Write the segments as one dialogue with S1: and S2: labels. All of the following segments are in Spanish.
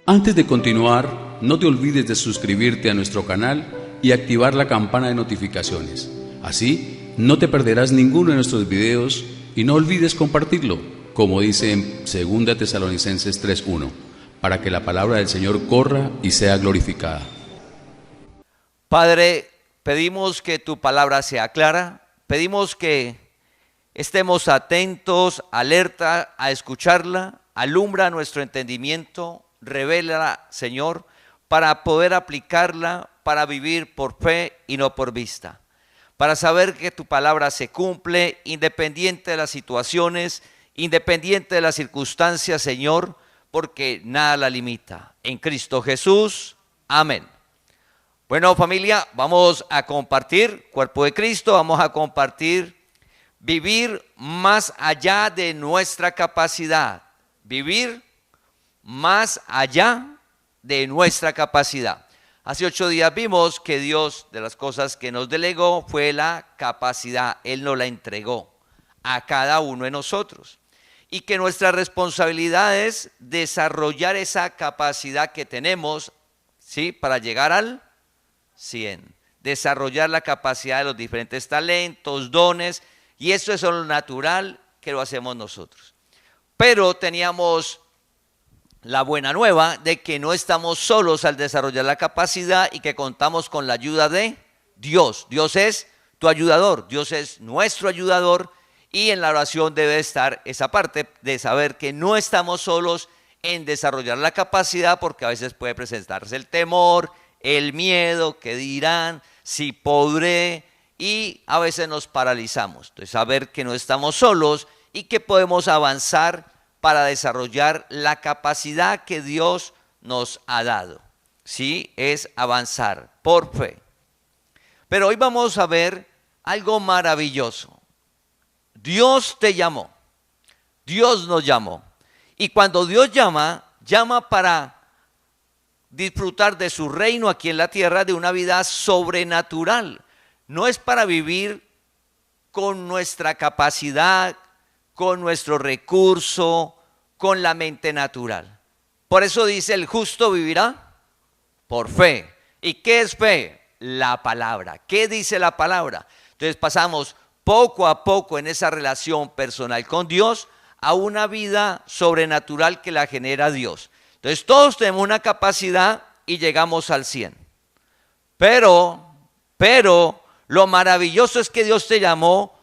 S1: Antes de continuar, no te olvides de suscribirte a nuestro canal y activar la campana de notificaciones. Así, no te perderás ninguno de nuestros videos y no olvides compartirlo, como dice en 2 Tesalonicenses 3:1, para que la palabra del Señor corra y sea glorificada.
S2: Padre, pedimos que tu palabra sea clara, pedimos que estemos atentos, alerta a escucharla, alumbra nuestro entendimiento, revélala, Señor, para poder aplicarla, para vivir por fe y no por vista, para saber que tu palabra se cumple independiente de las situaciones, independiente de las circunstancias, Señor, porque nada la limita. En Cristo Jesús, amén. Bueno, familia, vamos a compartir Cuerpo de Cristo, vamos a compartir vivir más allá de nuestra capacidad, vivir más allá de nuestra capacidad. Hace 8 días vimos que Dios, de las cosas que nos delegó, fue la capacidad. Él nos la entregó a cada uno de nosotros. Y que nuestra responsabilidad es desarrollar esa capacidad que tenemos, ¿sí?, para llegar al 100. Desarrollar la capacidad de los diferentes talentos, dones, y eso es lo natural que lo hacemos nosotros. Pero teníamos la buena nueva de que no estamos solos al desarrollar la capacidad y que contamos con la ayuda de Dios. Dios es tu ayudador, Dios es nuestro ayudador, y en la oración debe estar esa parte de saber que no estamos solos en desarrollar la capacidad, porque a veces puede presentarse el temor, el miedo, qué dirán, si podré, y a veces nos paralizamos. Entonces, saber que no estamos solos y que podemos avanzar para desarrollar la capacidad que Dios nos ha dado. Sí, es avanzar por fe. Pero hoy vamos a ver algo maravilloso. Dios te llamó, Dios nos llamó. Y cuando Dios llama, llama para disfrutar de su reino aquí en la tierra, de una vida sobrenatural. No es para vivir con nuestra capacidad, con nuestro recurso, con la mente natural. Por eso dice: el justo vivirá por fe. ¿Y qué es fe? La palabra. ¿Qué dice la palabra? Entonces pasamos poco a poco en esa relación personal con Dios a una vida sobrenatural que la genera Dios. Entonces todos tenemos una capacidad y llegamos al 100. Pero lo maravilloso es que Dios te llamó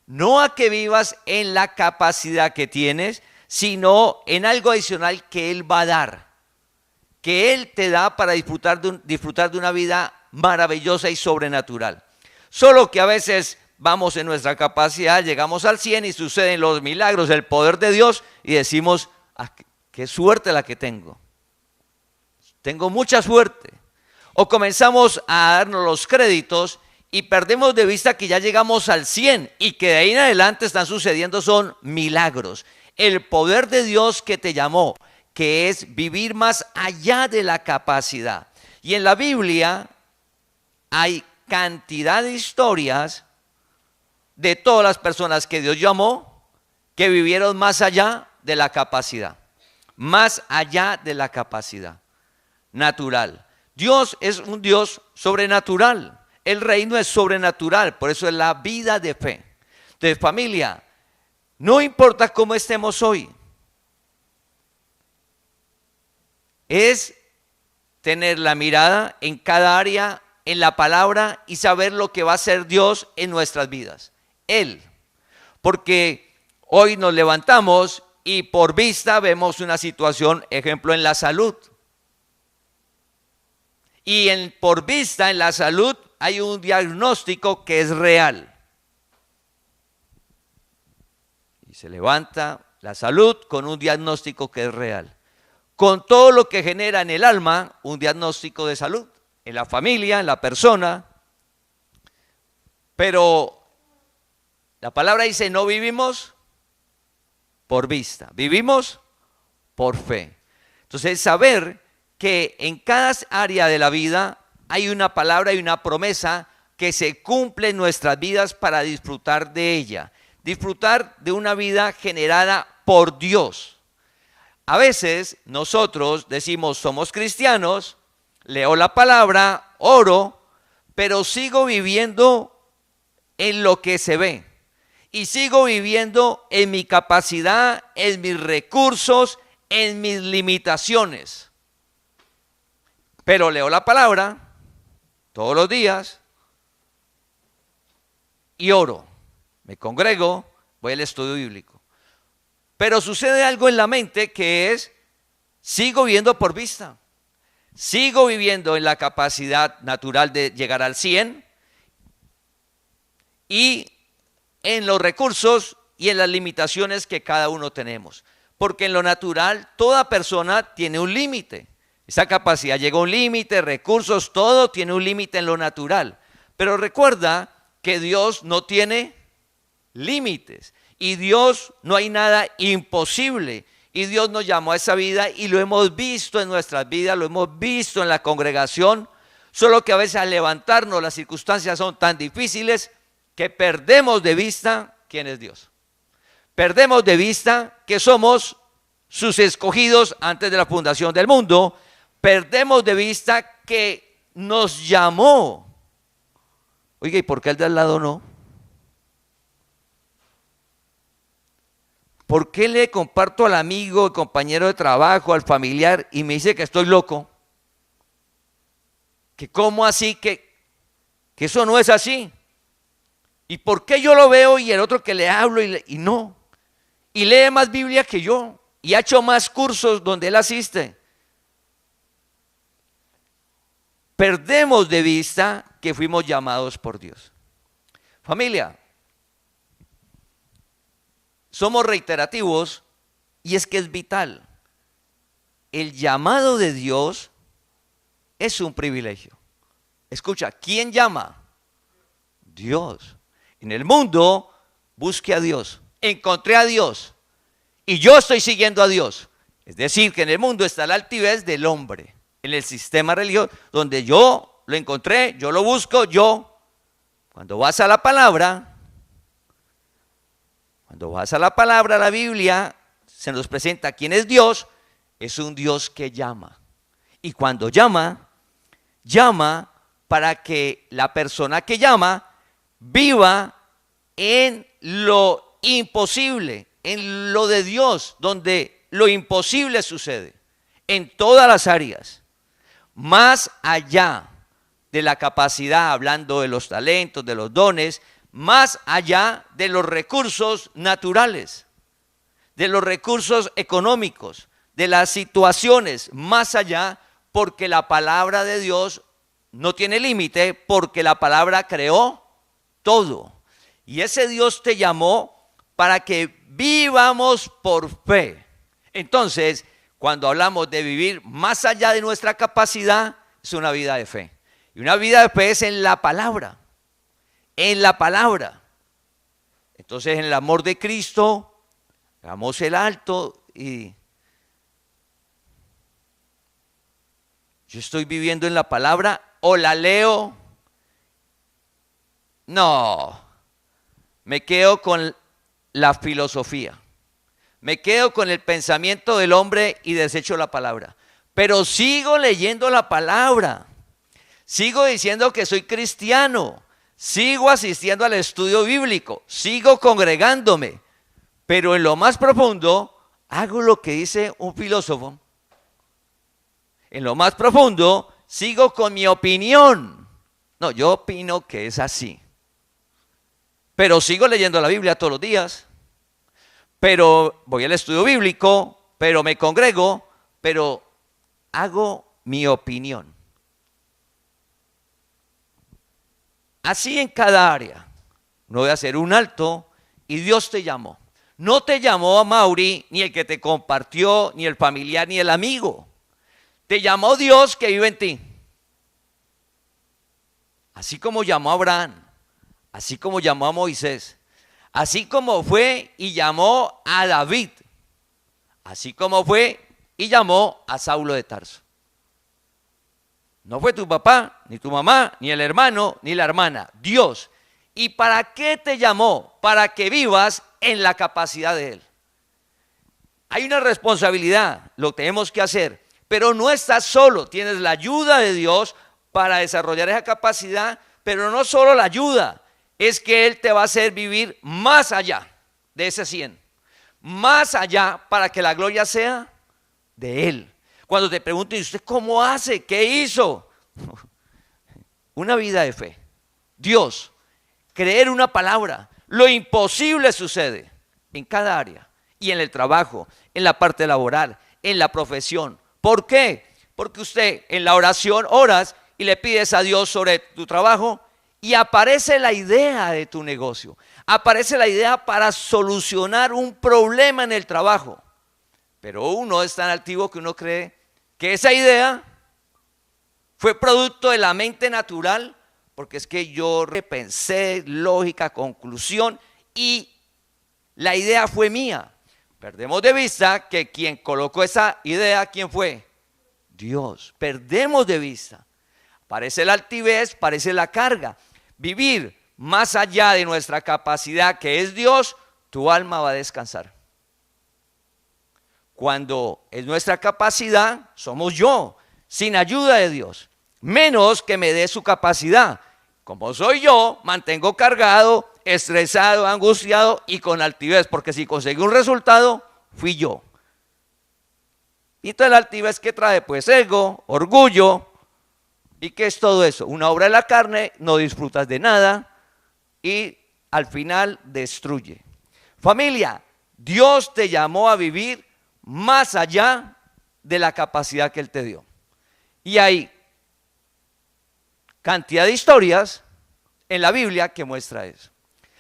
S2: no a que vivas en la capacidad que tienes, sino en algo adicional que Él va a dar, que Él te da para disfrutar de una vida maravillosa y sobrenatural. Solo que a veces vamos en nuestra capacidad, llegamos al 100 y suceden los milagros, el poder de Dios, y decimos: qué suerte la que tengo mucha suerte. O comenzamos a darnos los créditos y perdemos de vista que ya llegamos al 100 y que de ahí en adelante están sucediendo son milagros. El poder de Dios que te llamó, que es vivir más allá de la capacidad. Y en la Biblia hay cantidad de historias de todas las personas que Dios llamó, que vivieron más allá de la capacidad. Más allá de la capacidad natural. Dios es un Dios sobrenatural. El reino es sobrenatural, por eso es la vida de fe. Entonces, familia, no importa cómo estemos hoy, es tener la mirada en cada área, en la palabra, y saber lo que va a hacer Dios en nuestras vidas. Él, porque hoy nos levantamos y por vista vemos una situación, ejemplo, en la salud. Y por vista, en la salud, hay un diagnóstico que es real. Y se levanta la salud con un diagnóstico que es real. Con todo lo que genera en el alma un diagnóstico de salud, en la familia, en la persona. Pero la palabra dice: no vivimos por vista, vivimos por fe. Entonces, saber que en cada área de la vida hay una palabra y una promesa que se cumple en nuestras vidas para disfrutar de ella. Disfrutar de una vida generada por Dios. A veces nosotros decimos somos cristianos, leo la palabra, oro, pero sigo viviendo en lo que se ve. Y sigo viviendo en mi capacidad, en mis recursos, en mis limitaciones. Pero leo la palabra todos los días y oro. Me congrego, voy al estudio bíblico. Pero sucede algo en la mente que es, sigo viviendo por vista. Sigo viviendo en la capacidad natural de llegar al 100 y en los recursos y en las limitaciones que cada uno tenemos. Porque en lo natural toda persona tiene un límite. Esa capacidad llega a un límite, recursos, todo tiene un límite en lo natural. Pero recuerda que Dios no tiene límites. Y Dios no hay nada imposible. Y Dios nos llamó a esa vida y lo hemos visto en nuestras vidas, lo hemos visto en la congregación. Solo que a veces al levantarnos las circunstancias son tan difíciles que perdemos de vista quién es Dios. Perdemos de vista que somos sus escogidos antes de la fundación del mundo. Perdemos de vista que nos llamó. Oiga, ¿y por qué el de al lado no? ¿Por qué le comparto al amigo, al compañero de trabajo, al familiar y me dice que estoy loco? ¿Que cómo así? Que eso no es así. ¿Y por qué yo lo veo y el otro que le hablo y no? Y lee más Biblia que yo y ha hecho más cursos donde él asiste. Perdemos de vista que fuimos llamados por Dios. Familia, somos reiterativos y es que es vital. El llamado de Dios es un privilegio. Escucha, ¿quién llama? Dios. En el mundo busqué a Dios, encontré a Dios y yo estoy siguiendo a Dios. Es decir, que en el mundo está la altivez del hombre, en el sistema religioso, donde yo lo encontré, yo lo busco, yo. Cuando vas a la palabra, la Biblia se nos presenta quién es Dios, es un Dios que llama. Y cuando llama para que la persona que llama viva en lo imposible, en lo de Dios, donde lo imposible sucede, en todas las áreas, más allá de la capacidad, hablando de los talentos, de los dones, más allá de los recursos naturales, de los recursos económicos, de las situaciones, más allá, porque la palabra de Dios no tiene límite, porque la palabra creó todo. Y ese Dios te llamó para que vivamos por fe. Entonces, cuando hablamos de vivir más allá de nuestra capacidad, es una vida de fe. Y una vida de fe es en la palabra. En la palabra. Entonces, en el amor de Cristo, hagamos el alto y yo estoy viviendo en la palabra o la leo. No, me quedo con la filosofía, me quedo con el pensamiento del hombre y desecho la palabra. Pero sigo leyendo la palabra, sigo diciendo que soy cristiano, sigo asistiendo al estudio bíblico, sigo congregándome, pero en lo más profundo hago lo que dice un filósofo. En lo más profundo sigo con mi opinión. No, yo opino que es así. Pero sigo leyendo la Biblia todos los días, pero voy al estudio bíblico, pero me congrego, pero hago mi opinión. Así en cada área. No voy a hacer un alto y Dios te llamó. No te llamó a Mauri, ni el que te compartió, ni el familiar, ni el amigo. Te llamó Dios que vive en ti. Así como llamó a Abraham. Así como llamó a Moisés, así como fue y llamó a David, así como fue y llamó a Saulo de Tarso. No fue tu papá, ni tu mamá, ni el hermano, ni la hermana, Dios. ¿Y para qué te llamó? Para que vivas en la capacidad de Él. hay una responsabilidad, lo tenemos que hacer, pero no estás solo, tienes la ayuda de Dios para desarrollar esa capacidad, pero no solo la ayuda, es que Él te va a hacer vivir más allá de ese 100, más allá para que la gloria sea de Él. Cuando te pregunten, ¿y usted cómo hace? ¿Qué hizo? Una vida de fe. Dios, creer una palabra, lo imposible sucede en cada área, y en el trabajo, en la parte laboral, en la profesión. ¿Por qué? Porque usted en la oración oras y le pides a Dios sobre tu trabajo y aparece la idea de tu negocio, aparece la idea para solucionar un problema en el trabajo. Pero uno es tan altivo que uno cree que esa idea fue producto de la mente natural, porque es que yo pensé, lógica, conclusión, y la idea fue mía. Perdemos de vista que quien colocó esa idea, ¿quién fue? Dios. Perdemos de vista. Parece la altivez, parece la carga. Vivir más allá de nuestra capacidad, que es Dios, tu alma va a descansar. Cuando es nuestra capacidad, somos yo, sin ayuda de Dios. Menos que me dé su capacidad. Como soy yo, mantengo cargado, estresado, angustiado y con altivez, porque si conseguí un resultado, fui yo. Y toda la altivez que trae, pues ego, orgullo. ¿Y qué es todo eso? Una obra de la carne, no disfrutas de nada y al final destruye. Familia, Dios te llamó a vivir más allá de la capacidad que Él te dio. Y hay cantidad de historias en la Biblia que muestra eso.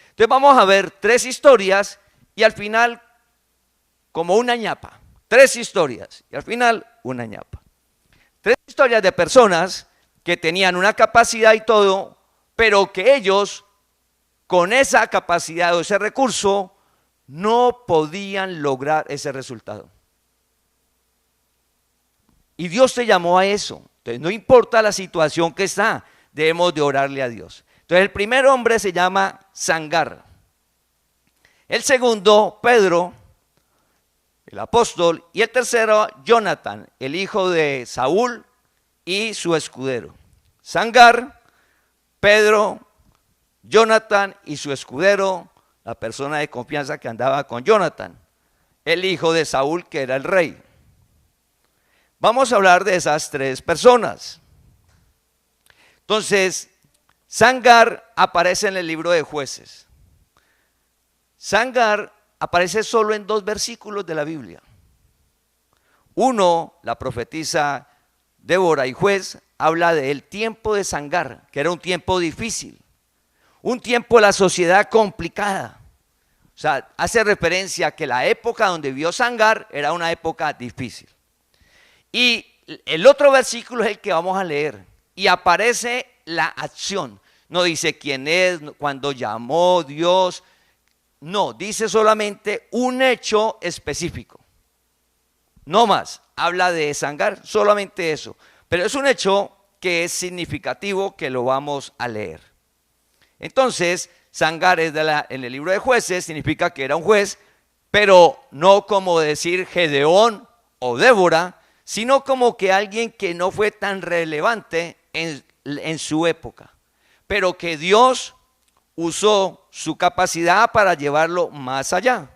S2: Entonces vamos a ver 3 historias y al final como una ñapa. 3 historias y al final una ñapa. 3 historias de personas que tenían una capacidad y todo, pero que ellos con esa capacidad o ese recurso no podían lograr ese resultado. Y Dios te llamó a eso. Entonces no importa la situación que está, debemos de orarle a Dios. Entonces el primer hombre se llama Sangar. El segundo, Pedro, el apóstol. Y el tercero, Jonathan, el hijo de Saúl y su escudero. Sangar, Pedro, Jonathan y su escudero, la persona de confianza que andaba con Jonathan, el hijo de Saúl, que era el rey. Vamos a hablar de esas 3 personas. Entonces, Sangar aparece en el libro de Jueces. Sangar aparece solo en 2 versículos de la Biblia. Uno, la profetisa Débora y Juez, habla del tiempo de Sangar, que era un tiempo difícil, un tiempo de la sociedad complicada. O sea, hace referencia a que la época donde vivió Sangar era una época difícil. Y el otro versículo es el que vamos a leer. Y aparece la acción. No dice quién es, cuándo llamó Dios. No, dice solamente un hecho específico. No más. Habla de Sangar, solamente eso. Pero es un hecho que es significativo, que lo vamos a leer. Entonces, Sangar es en el libro de Jueces, significa que era un juez, pero no como decir Gedeón o Débora, sino como que alguien que no fue tan relevante en su época, pero que Dios usó su capacidad para llevarlo más allá.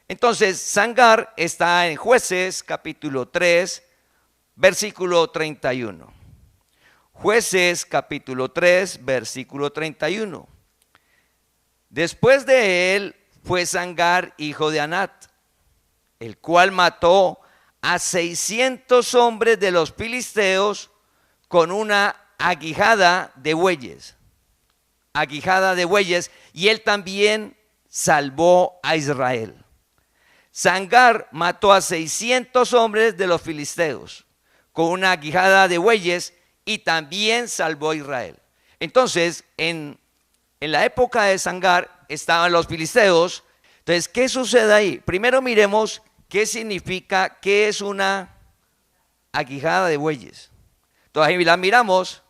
S2: Entonces, Sangar está en Jueces capítulo 3, versículo 31. Jueces capítulo 3, versículo 31. Después de él fue Sangar, hijo de Anat, el cual mató a 600 hombres de los filisteos con una aguijada de bueyes. Aguijada de bueyes, y él también salvó a Israel. Sangar mató a 600 hombres de los filisteos con una aguijada de bueyes y también salvó a Israel. Entonces, en la época de Sangar estaban los filisteos. Entonces, ¿qué sucede ahí? Primero miremos qué significa, qué es una aguijada de bueyes. Entonces, ahí la miramos.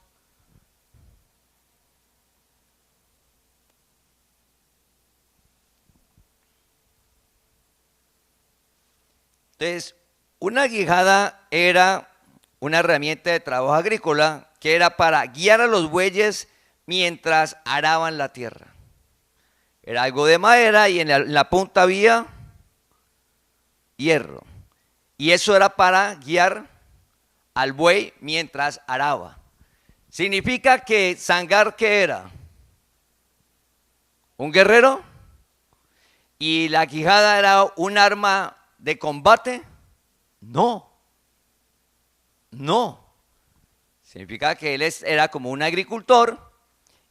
S2: Entonces, una quijada era una herramienta de trabajo agrícola que era para guiar a los bueyes mientras araban la tierra. Era algo de madera y en la punta había hierro. Y eso era para guiar al buey mientras araba. Significa que Sangar, ¿qué era? ¿Un guerrero? ¿Y la quijada era un arma de combate? No. No. Significa que él era como un agricultor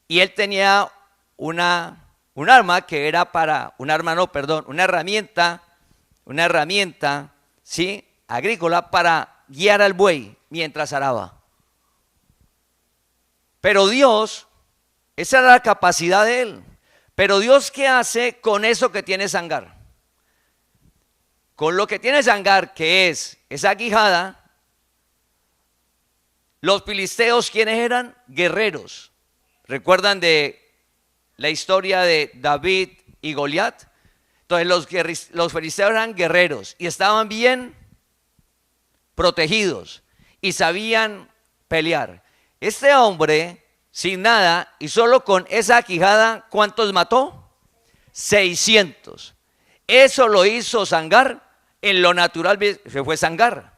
S2: y él tenía un arma que era para, una herramienta, ¿sí? Agrícola para guiar al buey mientras araba. Pero Dios, esa era la capacidad de él. Pero Dios, ¿qué hace con eso que tiene Sangar? Con lo que tiene Sangar, que es esa quijada, los filisteos, ¿quiénes eran? Guerreros. ¿Recuerdan de la historia de David y Goliat? Entonces los filisteos eran guerreros y estaban bien protegidos y sabían pelear. Este hombre, sin nada y solo con esa quijada, ¿cuántos mató? 600. Eso lo hizo Sangar. En lo natural se fue Sangar.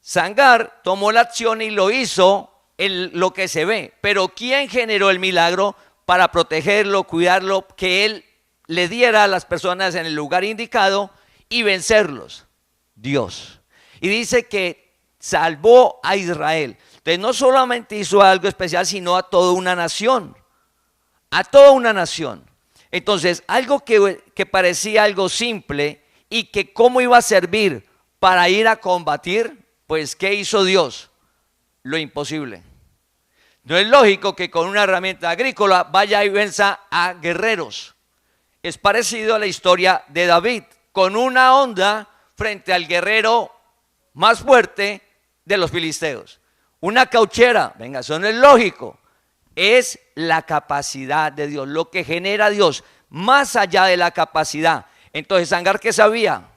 S2: Sangar tomó la acción y lo hizo en lo que se ve. Pero ¿quién generó el milagro para protegerlo, cuidarlo, que él le diera a las personas en el lugar indicado y vencerlos? Dios. Y dice que salvó a Israel. Entonces no solamente hizo algo especial, sino a toda una nación. A toda una nación. Entonces, algo que parecía algo simple y que cómo iba a servir para ir a combatir, pues ¿qué hizo Dios? Lo imposible. No es lógico que con una herramienta agrícola vaya y venza a guerreros. Es parecido a la historia de David, con una honda frente al guerrero más fuerte de los filisteos. Una cauchera, venga, eso no es lógico. Es la capacidad de Dios, lo que genera Dios, más allá de la capacidad. Entonces, Sangar, ¿qué sabía?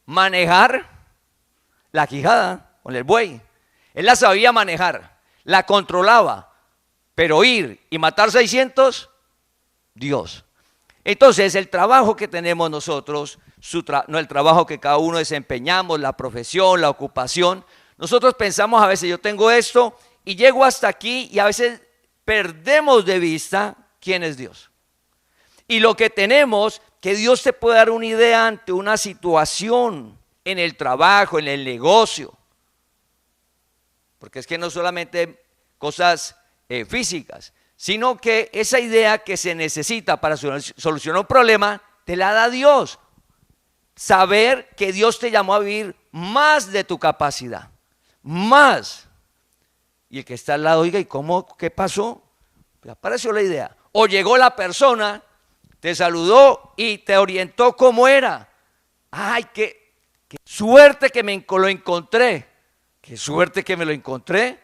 S2: Manejar la quijada con el buey. Él la sabía manejar, la controlaba, pero ir y matar 600, Dios. Entonces, el trabajo que tenemos nosotros, no el trabajo que cada uno desempeñamos, la profesión, la ocupación, nosotros pensamos a veces, yo tengo esto y llego hasta aquí y a veces perdemos de vista quién es Dios. Y lo que tenemos, que Dios te puede dar una idea ante una situación en el trabajo, en el negocio. Porque es que no solamente cosas físicas, sino que esa idea que se necesita para solucionar un problema, te la da Dios. Saber que Dios te llamó a vivir más de tu capacidad, más. Y el que está al lado, oiga, ¿y cómo? ¿Qué pasó? Pues apareció la idea. O llegó la persona, te saludó y te orientó cómo era. Ay, qué suerte que lo encontré. Qué suerte que me lo encontré.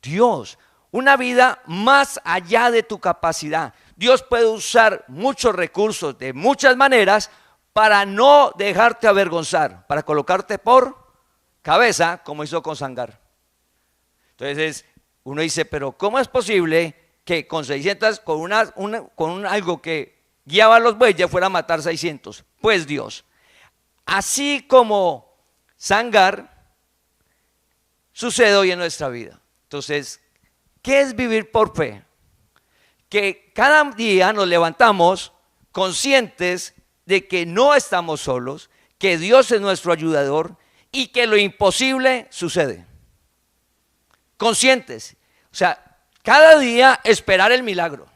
S2: Dios, una vida más allá de tu capacidad. Dios puede usar muchos recursos de muchas maneras para no dejarte avergonzar, para colocarte por cabeza, como hizo con Sangar. Entonces uno dice, pero ¿cómo es posible que con 600, con algo que guiaba a los bueyes fuera a matar 600? Pues Dios. Así como Sangar, sucede hoy en nuestra vida. Entonces, ¿qué es vivir por fe? Que cada día nos levantamos conscientes de que no estamos solos, que Dios es nuestro ayudador y que lo imposible sucede. Conscientes. O sea, cada día esperar el milagro,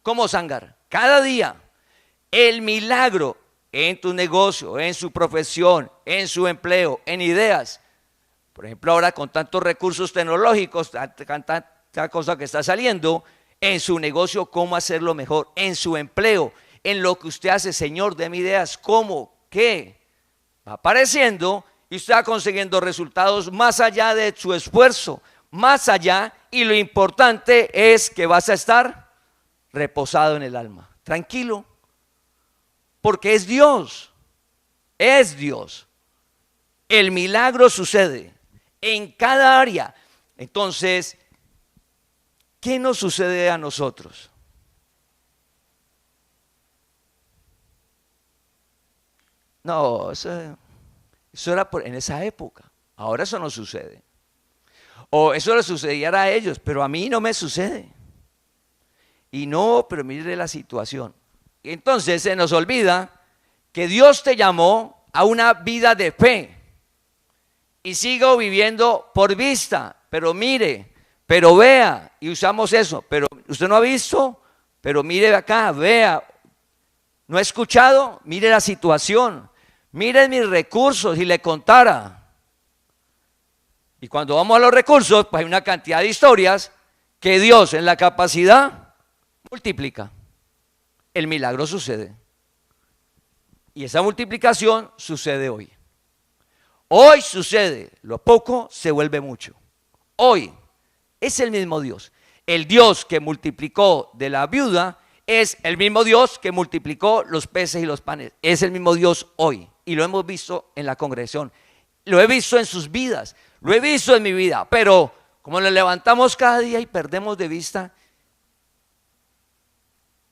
S2: como Sangar. Cada día el milagro en tu negocio, en su profesión, en su empleo, en ideas. Por ejemplo, ahora con tantos recursos tecnológicos, tanta cosa que está saliendo, en su negocio, cómo hacerlo mejor, en su empleo, en lo que usted hace, Señor, deme ideas, cómo, qué, va apareciendo y usted va consiguiendo resultados más allá de su esfuerzo, más allá, y lo importante es que vas a estar reposado en el alma, tranquilo, porque es Dios, es Dios. El milagro sucede en cada área. Entonces, ¿qué nos sucede a nosotros? No, eso era en esa época. Ahora eso no sucede. O eso le sucediera a ellos, pero a mí no me sucede. Y no, pero mire la situación. Entonces se nos olvida que Dios te llamó a una vida de fe. Y sigo viviendo por vista, pero mire, pero vea, y usamos eso, pero usted no ha visto, pero mire acá, vea, no ha escuchado, mire la situación, mire mis recursos y le contara. Y cuando vamos a los recursos, pues hay una cantidad de historias que Dios en la capacidad multiplica. El milagro sucede. Y esa multiplicación sucede hoy. Hoy sucede, lo poco se vuelve mucho. Hoy es el mismo Dios. El Dios que multiplicó de la viuda es el mismo Dios que multiplicó los peces y los panes. Es el mismo Dios hoy. Y lo hemos visto en la congregación. Lo he visto en sus vidas. Lo he visto en mi vida. Pero como nos levantamos cada día y perdemos de vista,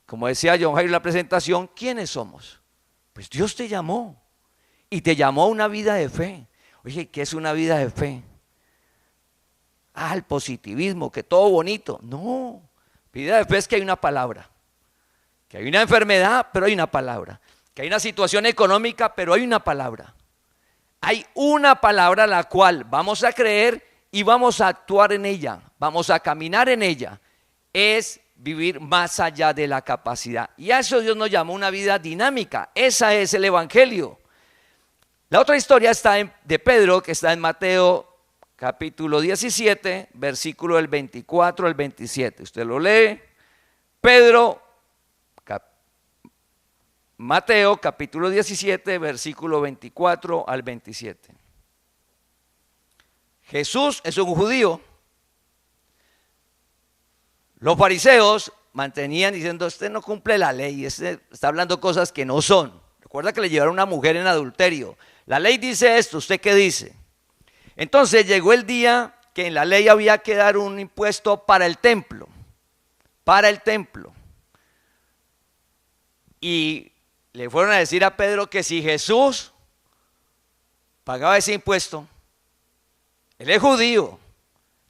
S2: como decía John Jairo en la presentación, ¿quiénes somos? Pues Dios te llamó. Y te llamó a una vida de fe. Oye, ¿qué es una vida de fe? El positivismo, que todo bonito. No, vida de fe es que hay una palabra. Que hay una enfermedad, pero hay una palabra. Que hay una situación económica, pero hay una palabra. Hay una palabra la cual vamos a creer y vamos a actuar en ella. Vamos a caminar en ella. Es vivir más allá de la capacidad. Y a eso Dios nos llamó una vida dinámica. Esa es el evangelio. La otra historia está de Pedro, que está en Mateo capítulo 17, versículo del 24 al 27. Usted lo lee. Pedro, Mateo capítulo 17, versículo 24 al 27. Jesús es un judío. Los fariseos mantenían diciendo, usted no cumple la ley, este está hablando cosas que no son. Recuerda que le llevaron a una mujer en adulterio. La ley dice esto, ¿usted qué dice? Entonces llegó el día que en la ley había que dar un impuesto para el templo. Para el templo. Y le fueron a decir a Pedro que si Jesús pagaba ese impuesto, él es judío,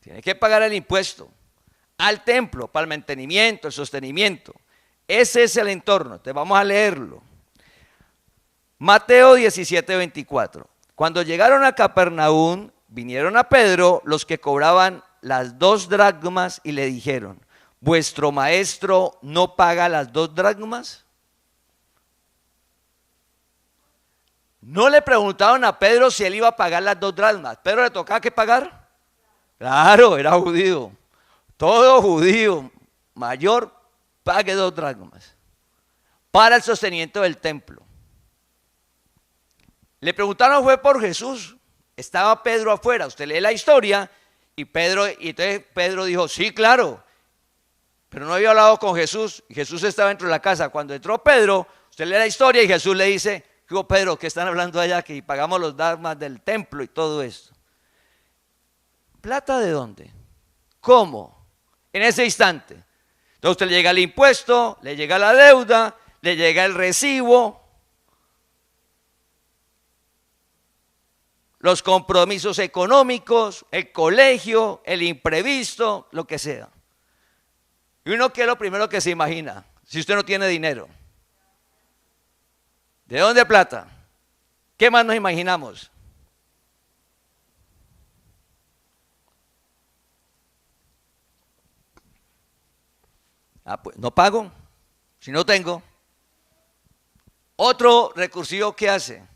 S2: tiene que pagar el impuesto al templo para el mantenimiento, el sostenimiento. Ese es el entorno, te vamos a leerlo. Mateo 17, 24. Cuando llegaron a Capernaum, vinieron a Pedro los que cobraban las 2 dracmas y le dijeron, ¿vuestro maestro no paga las 2 dracmas? No le preguntaron a Pedro si él iba a pagar las 2 dracmas. ¿Pedro le tocaba que pagar? Claro, era judío. Todo judío mayor pague 2 dracmas para el sostenimiento del templo. Le preguntaron, fue por Jesús. Estaba Pedro afuera. Usted lee la historia y entonces Pedro dijo, sí, claro. Pero no había hablado con Jesús y Jesús estaba dentro de la casa. Cuando entró Pedro, usted lee la historia y Jesús le dice, dijo, Pedro, ¿qué están hablando allá? Que pagamos los dracmas del templo y todo esto. ¿Plata de dónde? ¿Cómo? En ese instante. Entonces usted le llega el impuesto, le llega la deuda, le llega el recibo, los compromisos económicos, el colegio, el imprevisto, lo que sea. Y uno, ¿qué es lo primero que se imagina? Si usted no tiene dinero. ¿De dónde plata? ¿Qué más nos imaginamos? Pues no pago, si no tengo. Otro recursivo, ¿qué hace?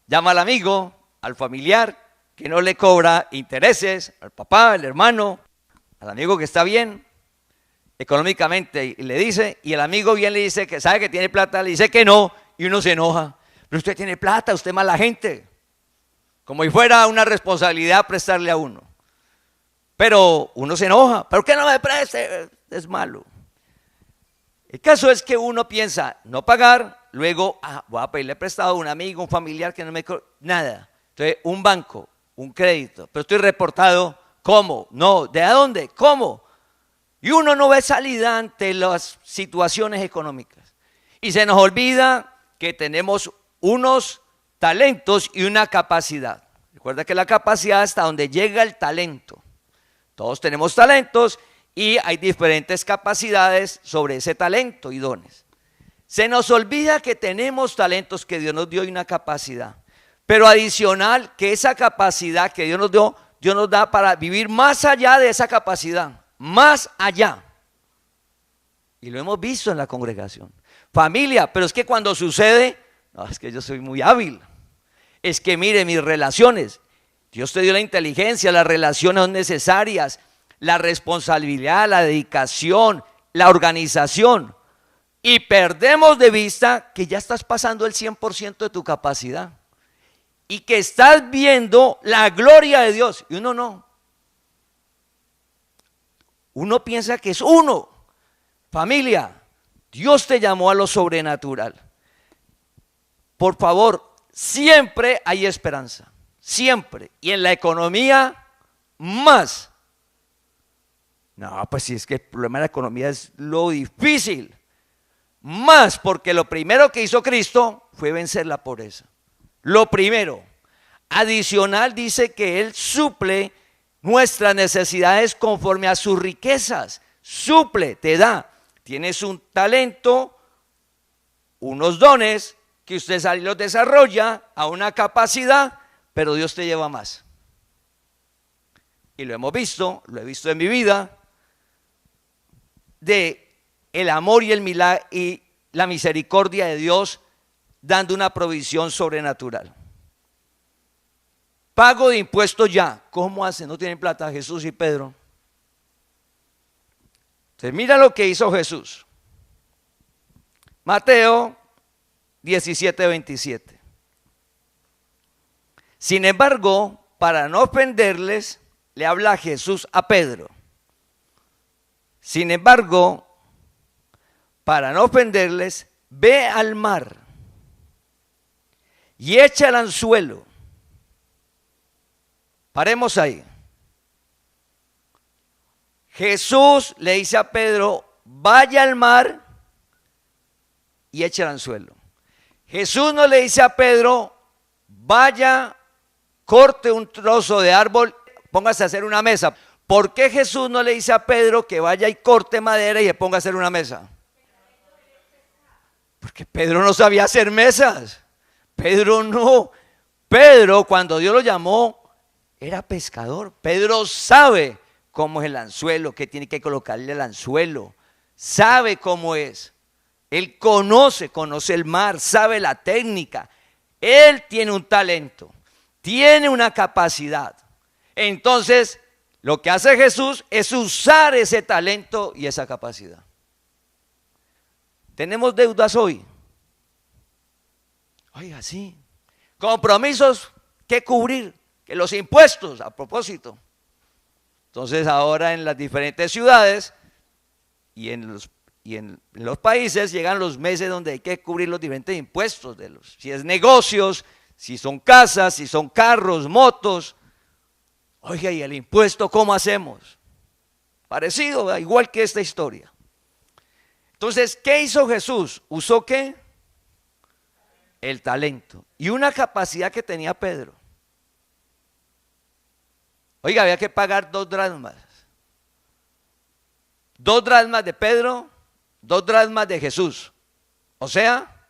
S2: Llama al amigo, al familiar, que no le cobra intereses, al papá, al hermano, al amigo que está bien económicamente, y le dice, y el amigo bien le dice que sabe que tiene plata, le dice que no, y uno se enoja. Pero usted tiene plata, usted es mala gente. Como si fuera una responsabilidad prestarle a uno. Pero uno se enoja, ¿pero qué no me preste? Es malo. El caso es que uno piensa no pagar, luego voy a pedirle prestado a un amigo, un familiar que no me... Nada. Entonces, un banco, un crédito, pero estoy reportado, ¿cómo? No, ¿de dónde? ¿Cómo? Y uno no ve salida ante las situaciones económicas. Y se nos olvida que tenemos unos talentos y una capacidad. Recuerda que la capacidad es hasta donde llega el talento. Todos tenemos talentos y hay diferentes capacidades sobre ese talento y dones. Se nos olvida que tenemos talentos que Dios nos dio y una capacidad. Pero adicional, que esa capacidad que Dios nos dio, Dios nos da para vivir más allá de esa capacidad. Más allá. Y lo hemos visto en la congregación. Familia, pero es que cuando sucede, no, es que yo soy muy hábil. Es que mire mis relaciones. Dios te dio la inteligencia, las relaciones son necesarias, la responsabilidad, la dedicación, la organización. Y perdemos de vista que ya estás pasando el 100% de tu capacidad. Y que estás viendo la gloria de Dios. Y uno no. Uno piensa que es uno. Familia, Dios te llamó a lo sobrenatural. Por favor, siempre hay esperanza. Siempre. Y en la economía, más. No, pues si es que el problema de la economía es lo difícil. Más porque lo primero que hizo Cristo fue vencer la pobreza. Lo primero. Adicional dice que Él suple nuestras necesidades conforme a sus riquezas. Suple, te da. Tienes un talento, unos dones que usted sale y los desarrolla a una capacidad, pero Dios te lleva más. Y lo hemos visto, lo he visto en mi vida, de el amor y el milagro y la misericordia de Dios dando una provisión sobrenatural. Pago de impuestos ya. ¿Cómo hacen? No tienen plata Jesús y Pedro. Entonces mira lo que hizo Jesús. Mateo 17:27. Sin embargo, para no ofenderles, le habla Jesús a Pedro. Sin embargo, para no ofenderles, ve al mar y echa el anzuelo. Paremos ahí. Jesús le dice a Pedro, vaya al mar y eche el anzuelo. Jesús no le dice a Pedro, vaya, corte un trozo de árbol, póngase a hacer una mesa. ¿Por qué Jesús no le dice a Pedro que vaya y corte madera y se ponga a hacer una mesa? Porque Pedro no sabía hacer mesas. Pedro no. Pedro, cuando Dios lo llamó, era pescador. Pedro sabe cómo es el anzuelo, que tiene que colocarle el anzuelo. Sabe cómo es. Él conoce el mar, sabe la técnica. Él tiene un talento, tiene una capacidad. Entonces, lo que hace Jesús es usar ese talento y esa capacidad. Tenemos deudas hoy. Oiga, sí. Compromisos que cubrir, que los impuestos, a propósito. Entonces ahora en las diferentes ciudades y en los países llegan los meses donde hay que cubrir los diferentes impuestos de los, si es negocios, si son casas, si son carros, motos. Oiga, ¿y el impuesto cómo hacemos? Parecido, igual que esta historia. Entonces, ¿qué hizo Jesús? ¿Usó qué? El talento y una capacidad que tenía Pedro. Oiga, había que pagar 2 dracmas. 2 dracmas de Pedro, 2 dracmas de Jesús. O sea,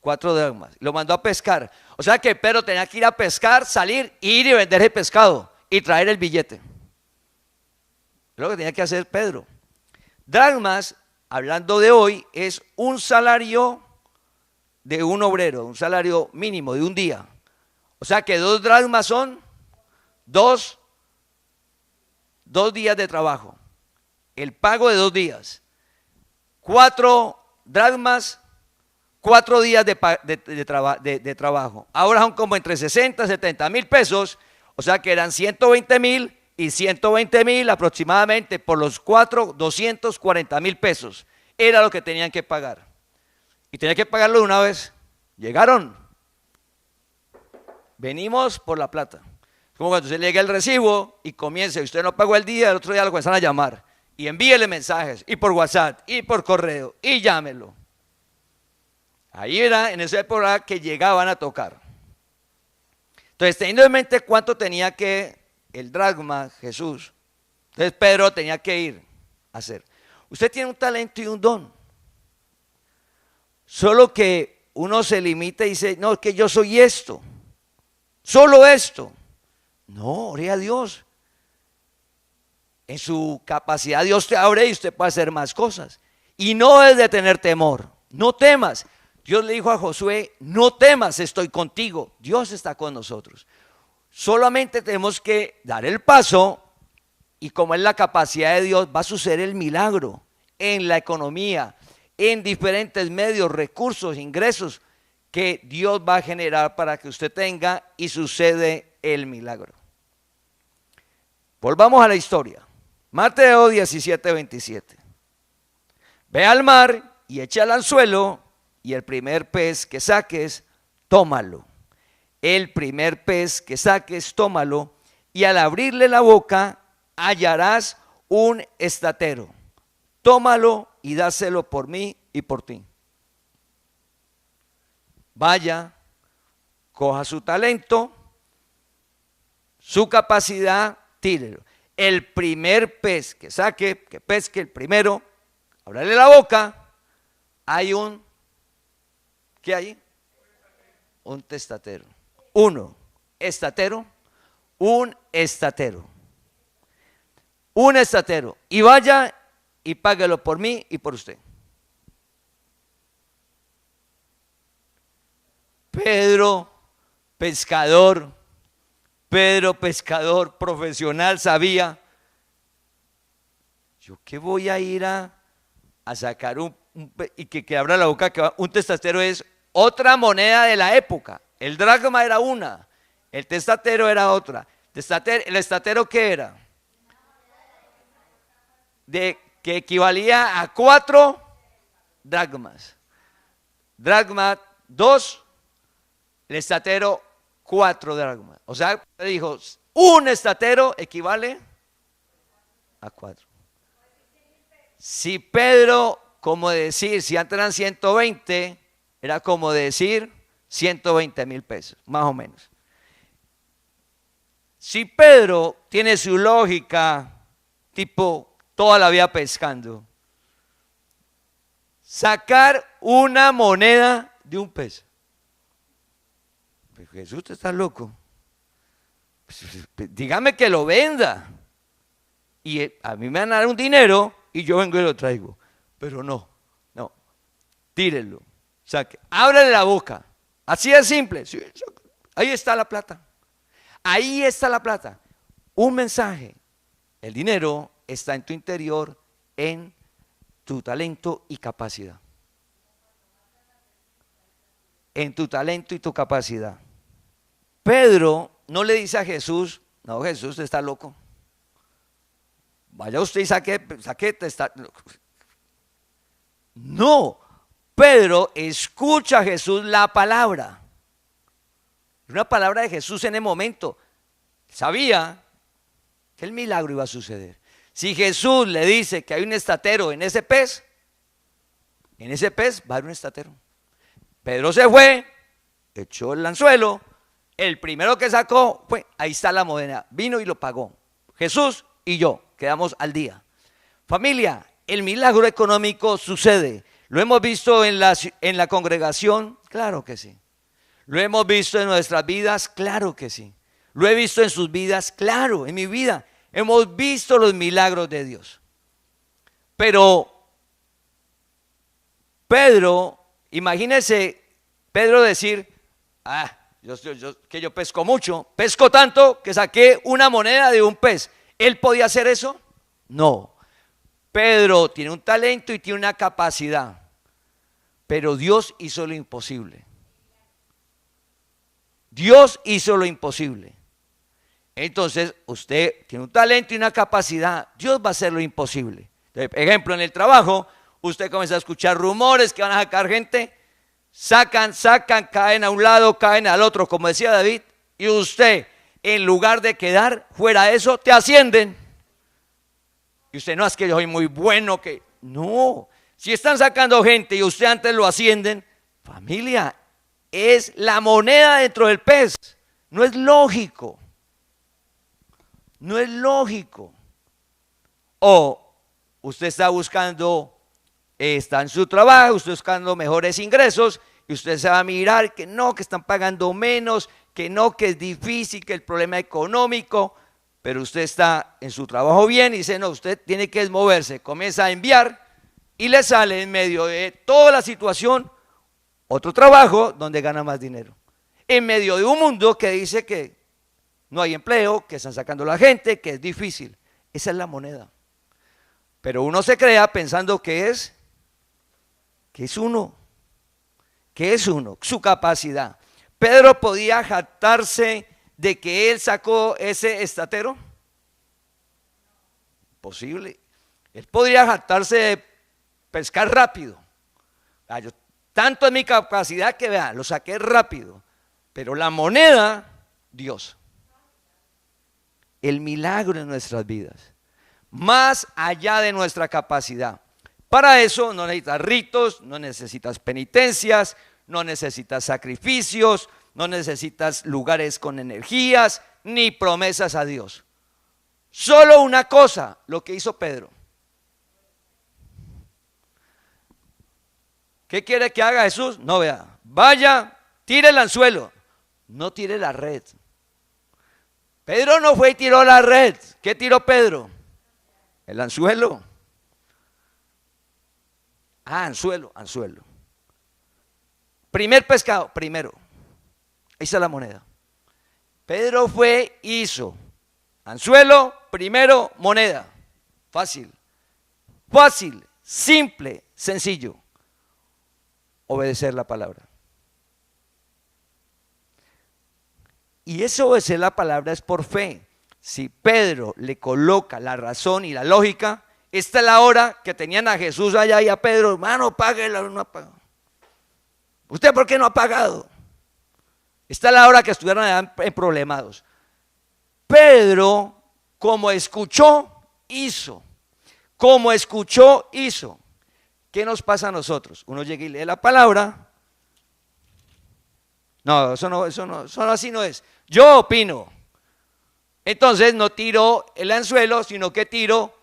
S2: 4 dracmas. Lo mandó a pescar. O sea que Pedro tenía que ir a pescar, salir, ir y vender el pescado y traer el billete. Es lo que tenía que hacer Pedro. Dracmas, hablando de hoy, es un salario de un obrero, un salario mínimo de un día. O sea que 2 dracmas son 2 días de trabajo. El pago de 2 días. 4 dracmas, 4 días de trabajo. Ahora son como entre 60 y 70 mil pesos. O sea que eran 120.000 y 120.000 aproximadamente por los 4, 240.000 pesos. Era lo que tenían que pagar. y tenía que pagarlo de una vez. Llegaron. Venimos por la plata. Como cuando usted le llega el recibo y comienza, y usted no pagó el día, el otro día lo comienzan a llamar. Y envíele mensajes, y por WhatsApp, y por correo, y llámelo. Ahí era en esa época que llegaban a tocar. Entonces, teniendo en mente cuánto tenía que el dracma, Jesús, entonces Pedro tenía que ir a hacer. Usted tiene un talento y un don. Solo que uno se limita y dice, no, es que yo soy esto. Solo esto. No, ore a Dios. En su capacidad Dios te abre y usted puede hacer más cosas. Y no es de tener temor. No temas. Dios le dijo a Josué, no temas, estoy contigo. Dios está con nosotros. Solamente tenemos que dar el paso y como es la capacidad de Dios, va a suceder el milagro en la economía, en diferentes medios, recursos, ingresos que Dios va a generar para que usted tenga y sucede el milagro. Volvamos a la historia. Mateo 17:27. Ve al mar y echa el anzuelo y el primer pez que saques, tómalo. El primer pez que saques, tómalo, y al abrirle la boca hallarás un estatero. Tómalo y dáselo por mí y por ti. Vaya, coja su talento, su capacidad, tírelo. El primer pez que saque, que pesque el primero, ábrale la boca, hay un, ¿qué hay? Un testatero. Uno, estatero, un estatero. Un estatero. Y vaya y páguelo por mí y por usted. Pedro, pescador profesional, sabía, yo que voy a ir a sacar y que abra la boca, que un testatero es otra moneda de la época. El dracma era una, el testatero era otra. ¿El estatero qué era? Que equivalía a 4 dracmas. Dracma 2, el estatero 4 dracmas. O sea, dijo, un estatero equivale a 4. Si Pedro, como decir, si antes eran 120, era como decir 120,000 pesos, más o menos. Si Pedro tiene su lógica, tipo toda la vida pescando, sacar una moneda de un peso. Pero Jesús, usted está loco. Dígame que lo venda. Y a mí me van a dar un dinero y yo vengo y lo traigo. Pero no, tírelo, saque, ábrele la boca. Así es simple. Sí, ahí está la plata. Ahí está la plata. Un mensaje. El dinero está en tu interior, en tu talento y capacidad. En tu talento y tu capacidad. Pedro no le dice a Jesús, no, Jesús, usted está loco. Vaya usted y saque, está. No, Pedro escucha a Jesús la palabra. Una palabra de Jesús en el momento. Sabía que el milagro iba a suceder. Si Jesús le dice que hay un estatero en ese pez va a haber un estatero. Pedro se fue, echó el anzuelo, el primero que sacó fue, ahí está la moneda, vino y lo pagó. Jesús y yo quedamos al día. Familia, el milagro económico sucede. ¿Lo hemos visto en la congregación? Claro que sí. ¿Lo hemos visto en nuestras vidas? Claro que sí. ¿Lo he visto en sus vidas? Claro, en mi vida. Hemos visto los milagros de Dios. Pero Pedro, imagínese Pedro decir, yo pesco mucho, pesco tanto que saqué una moneda de un pez. ¿Él podía hacer eso? No. Pedro tiene un talento y tiene una capacidad, pero Dios hizo lo imposible. Dios hizo lo imposible. Entonces, usted tiene un talento y una capacidad, Dios va a hacer lo imposible. Por ejemplo, en el trabajo, usted comienza a escuchar rumores que van a sacar gente sacan, caen a un lado, caen al otro, como decía David, y usted, en lugar de quedar fuera de eso, te ascienden. Y usted, no, es que yo soy muy bueno, que no. Si están sacando gente y usted antes lo ascienden, familia, es la moneda dentro del pez. No es lógico. No es lógico. O usted está buscando, está en su trabajo, usted está buscando mejores ingresos y usted se va a mirar que no, que están pagando menos, que no, que es difícil, que el problema económico, pero usted está en su trabajo bien y dice, no, usted tiene que moverse, comienza a enviar y le sale en medio de toda la situación otro trabajo donde gana más dinero. En medio de un mundo que dice que no hay empleo, que están sacando la gente, que es difícil. Esa es la moneda. Pero uno se crea pensando que es uno, su capacidad. Pedro podía jactarse de que él sacó ese estatero. Posible. Él podría jactarse de pescar rápido. Tanto es mi capacidad que vea, lo saqué rápido. Pero la moneda, Dios. El milagro en nuestras vidas. Más allá de nuestra capacidad. Para eso no necesitas ritos, no necesitas penitencias, no necesitas sacrificios, no necesitas lugares con energías, ni promesas a Dios. Solo una cosa, lo que hizo Pedro. ¿Qué quiere que haga Jesús? No, vea, vaya, tire el anzuelo, no tire la red. Pedro no fue y tiró la red. ¿Qué tiró Pedro? El anzuelo. Anzuelo. Primer pescado, primero. Esa es la moneda. Pedro fue, hizo anzuelo, primero, moneda. Fácil, simple, sencillo. Obedecer la palabra. Y ese obedecer la palabra es por fe. Si Pedro le coloca la razón y la lógica, esta es la hora que tenían a Jesús allá y a Pedro, hermano, páguela, no ha pagado. ¿Usted por qué no ha pagado? Esta es la hora que estuvieron allá en problemados. Pedro, como escuchó, hizo. Como escuchó, hizo. ¿Qué nos pasa a nosotros? Uno llega y lee la palabra. No, eso así no es. Yo opino. Entonces no tiro el anzuelo, sino que tiro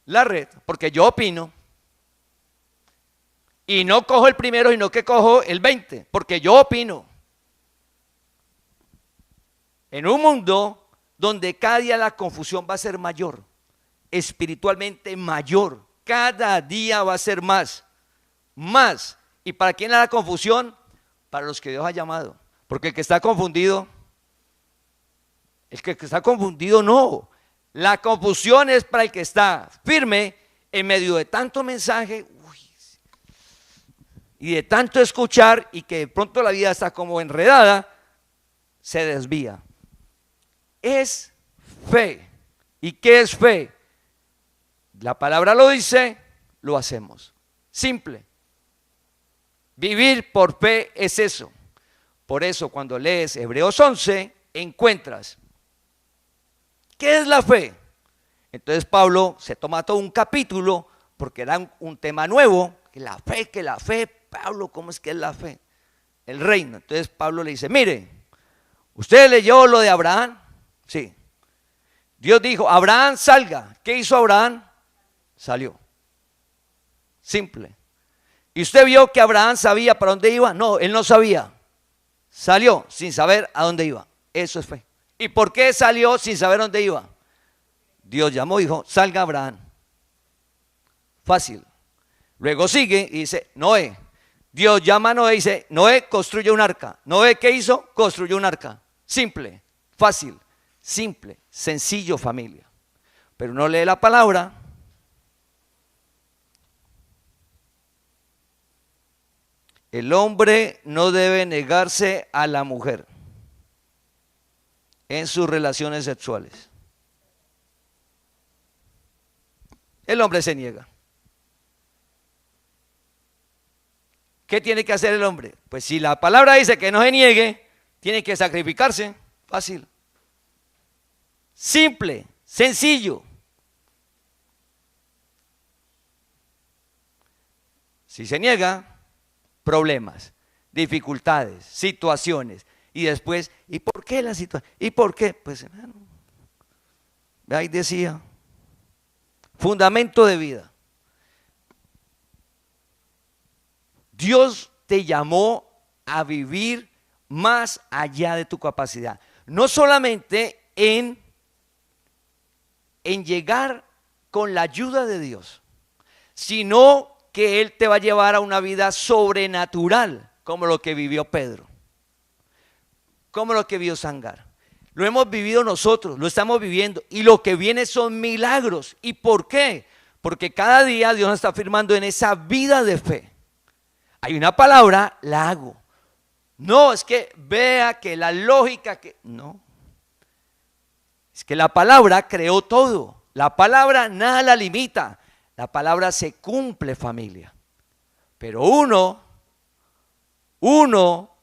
S2: la red, porque yo opino. Y no cojo el primero, sino que cojo el 20, porque yo opino. En un mundo donde cada día la confusión va a ser mayor, espiritualmente mayor, cada día va a ser más. ¿Y para quién es la confusión? Para los que Dios ha llamado, porque el que está confundido no. La confusión es para el que está firme en medio de tanto mensaje y de tanto escuchar y que de pronto la vida está como enredada, se desvía. Es fe. ¿Y qué es fe? La palabra lo dice, lo hacemos. Simple. Vivir por fe es eso. Por eso cuando lees Hebreos 11, encuentras ¿qué es la fe? Entonces Pablo se toma todo un capítulo porque era un tema nuevo, que la fe, Pablo, ¿cómo es que es la fe? El reino. Entonces Pablo le dice, mire, ¿usted leyó lo de Abraham? Sí. Dios dijo, Abraham salga. ¿Qué hizo Abraham? Salió. Simple. ¿Y usted vio que Abraham sabía para dónde iba? No, él no sabía. Salió sin saber a dónde iba. Eso es fe. ¿Y por qué salió sin saber dónde iba? Dios llamó y dijo, salga Abraham. Fácil. Luego sigue y dice, Noé. Dios llama a Noé y dice, Noé construye un arca. Noé, ¿qué hizo? Construyó un arca. Simple, fácil, simple, sencillo, familia. Pero no lee la palabra. El hombre no debe negarse a la mujer en sus relaciones sexuales. El hombre se niega. ¿Qué tiene que hacer el hombre? Pues si la palabra dice que no se niegue, tiene que sacrificarse. Fácil. Simple, sencillo. Si se niega, problemas, dificultades, situaciones. Y después, ¿y por qué la situación? ¿Y por qué? Pues, hermano, ahí decía, fundamento de vida. Dios te llamó a vivir más allá de tu capacidad. No solamente en llegar con la ayuda de Dios, sino que Él te va a llevar a una vida sobrenatural, como lo que vivió Pedro, como lo que vivió Sangar. Lo hemos vivido nosotros, lo estamos viviendo, y lo que viene son milagros. ¿Y por qué? Porque cada día Dios nos está afirmando en esa vida de fe. Hay una palabra, la hago. No, es que vea que la lógica que... No. Es que la palabra creó todo. La palabra nada la limita. La palabra se cumple, familia. Pero uno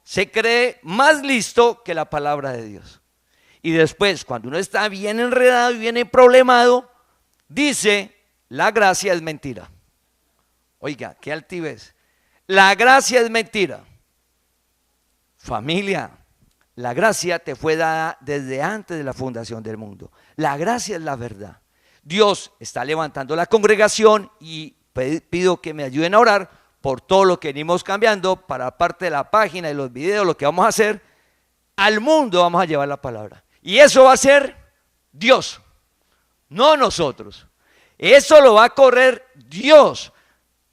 S2: se cree más listo que la palabra de Dios. Y después, cuando uno está bien enredado y bien problemado, dice, la gracia es mentira. Oiga, qué altivez. La gracia es mentira. Familia, la gracia te fue dada desde antes de la fundación del mundo. La gracia es la verdad. Dios está levantando la congregación y pido que me ayuden a orar por todo lo que venimos cambiando para parte de la página y los videos, lo que vamos a hacer. Al mundo vamos a llevar la palabra. Y eso va a ser Dios, no nosotros. Eso lo va a correr Dios.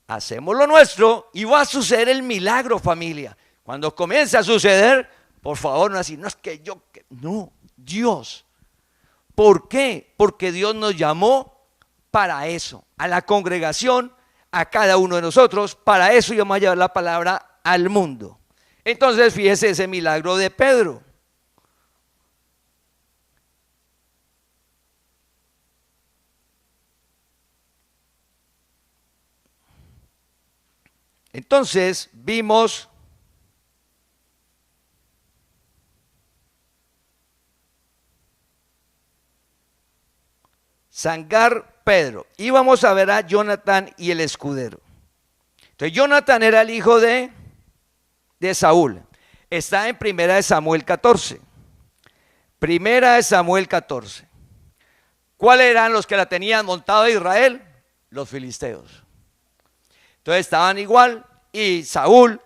S2: Hacemos lo nuestro y va a suceder el milagro, familia. Cuando comience a suceder, por favor, no así, no es que yo, no, Dios. ¿Por qué? Porque Dios nos llamó para eso, a la congregación, a cada uno de nosotros, para eso íbamos a llevar la palabra al mundo. Entonces, fíjese ese milagro de Pedro. Entonces, vimos Sangar, Pedro. Y vamos a ver a Jonatán y el escudero. Entonces, Jonatán era el hijo de Saúl. Está en Primera de Samuel 14. Primera de Samuel 14. ¿Cuáles eran los que la tenían montada de Israel? Los filisteos. Entonces estaban igual y Saúl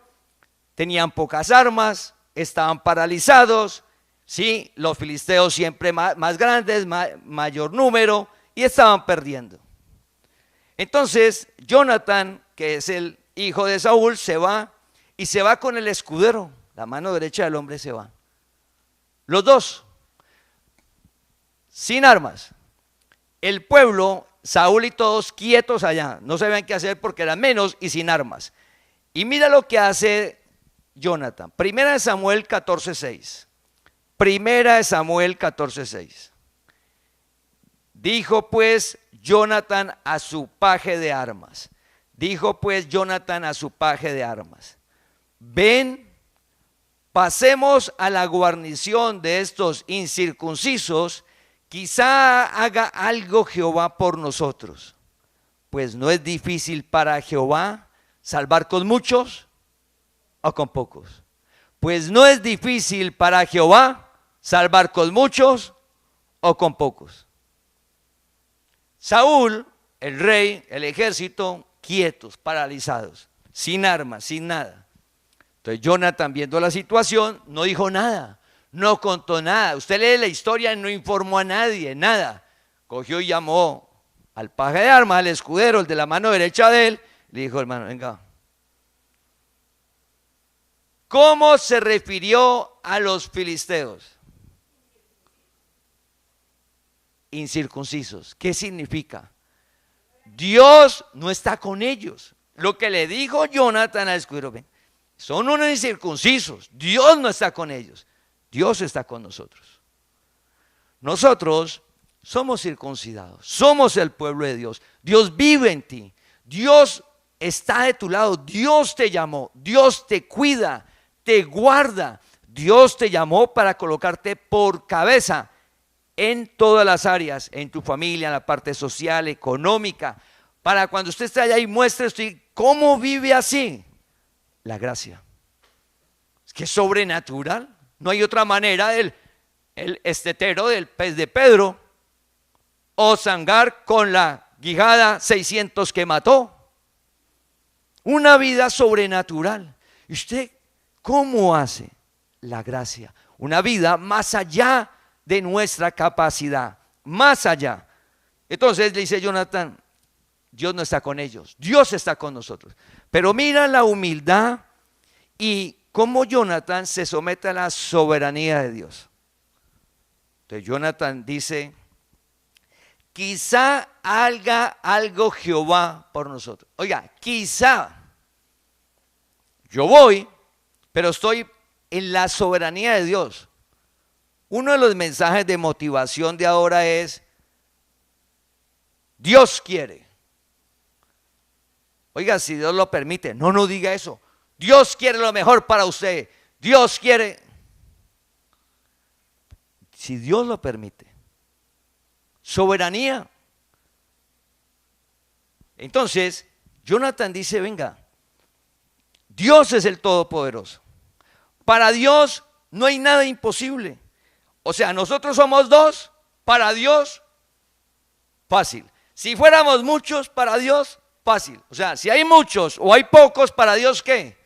S2: tenían pocas armas, estaban paralizados, ¿sí? Los filisteos siempre más grandes, mayor número, y estaban perdiendo. Entonces Jonatán, que es el hijo de Saúl, se va y se va con el escudero, la mano derecha del hombre se va. Los dos, sin armas. El pueblo, Saúl y todos quietos allá, no sabían qué hacer porque eran menos y sin armas. Y mira lo que hace Jonatán. Primera de Samuel 14:6. Primera de Samuel 14:6. Dijo pues Jonatán a su paje de armas. Dijo pues Jonatán a su paje de armas. Ven, pasemos a la guarnición de estos incircuncisos. Quizá haga algo Jehová por nosotros, pues no es difícil para Jehová salvar con muchos o con pocos. Pues no es difícil para Jehová salvar con muchos o con pocos. Saúl, el rey, el ejército, quietos, paralizados, sin armas, sin nada. Entonces Jonatán, viendo la situación, no dijo nada. No contó nada. Usted lee la historia y no informó a nadie, nada. Cogió y llamó al paje de armas, al escudero, el de la mano derecha de él. Le dijo, hermano, venga. ¿Cómo se refirió a los filisteos? Incircuncisos. ¿Qué significa? Dios no está con ellos. Lo que le dijo Jonatán al escudero, ven, son unos incircuncisos. Dios no está con ellos. Dios está con nosotros. Nosotros somos circuncidados, somos el pueblo de Dios. Dios vive en ti. Dios está de tu lado. Dios te llamó, Dios te cuida, te guarda. Dios te llamó para colocarte por cabeza en todas las áreas, en tu familia, en la parte social, económica, para cuando usted esté allá y muestre usted cómo vive así. La gracia. Es que es sobrenatural. No hay otra manera del el estetero del pez de Pedro o Sangar con la guijada 600 que mató. Una vida sobrenatural. ¿Y usted cómo hace? La gracia. Una vida más allá de nuestra capacidad. Más allá. Entonces le dice Jonathan, Dios no está con ellos, Dios está con nosotros. Pero mira la humildad y cómo Jonathan se somete a la soberanía de Dios. Entonces Jonathan dice, quizá haga algo Jehová por nosotros. Oiga, quizá yo voy, pero estoy en la soberanía de Dios. Uno de los mensajes de motivación de ahora es, Dios quiere. Oiga, si Dios lo permite, no diga eso. Dios quiere lo mejor para usted. Dios quiere. Si Dios lo permite. Soberanía. Entonces, Jonathan dice, venga, Dios es el Todopoderoso. Para Dios no hay nada imposible. O sea, nosotros somos dos, para Dios, fácil. Si fuéramos muchos, para Dios, fácil. O sea, si hay muchos o hay pocos, para Dios, ¿qué?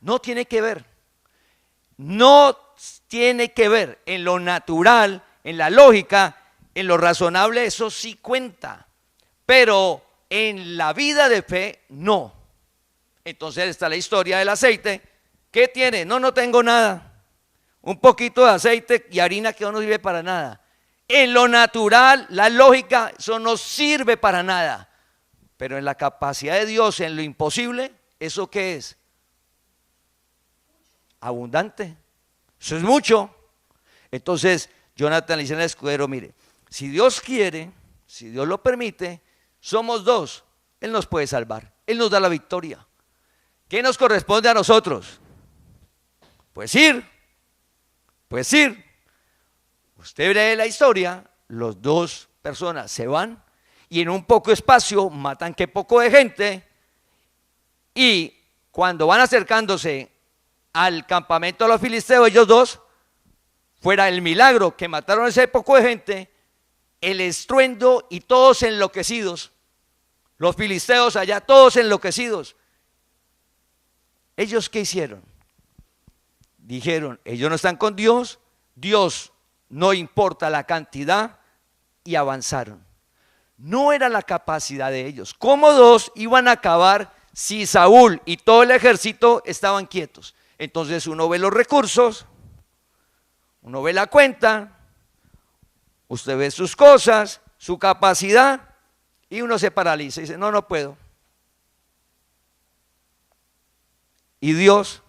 S2: No tiene que ver. No tiene que ver en lo natural, en la lógica, en lo razonable, eso sí cuenta. Pero en la vida de fe, no. Entonces está la historia del aceite. ¿Qué tiene? No tengo nada. Un poquito de aceite y harina que no sirve para nada. En lo natural, la lógica, eso no sirve para nada. Pero en la capacidad de Dios, en lo imposible, ¿eso qué es? Abundante. Eso es mucho. Entonces, Jonathan le dice al escudero, mire, si Dios quiere, si Dios lo permite, somos dos. Él nos puede salvar. Él nos da la victoria. ¿Qué nos corresponde a nosotros? Pues ir. Usted ve la historia, los dos personas se van y en un poco espacio matan que poco de gente y cuando van acercándose al campamento de los filisteos, ellos dos, fuera el milagro que mataron a ese poco de gente, el estruendo y todos enloquecidos, los filisteos allá todos enloquecidos. ¿Ellos qué hicieron? Dijeron, ellos no están con Dios, Dios no importa la cantidad, y avanzaron. No era la capacidad de ellos. ¿Cómo dos iban a acabar si Saúl y todo el ejército estaban quietos? Entonces uno ve los recursos, uno ve la cuenta, usted ve sus cosas, su capacidad, y uno se paraliza y dice, no puedo. Y Dios,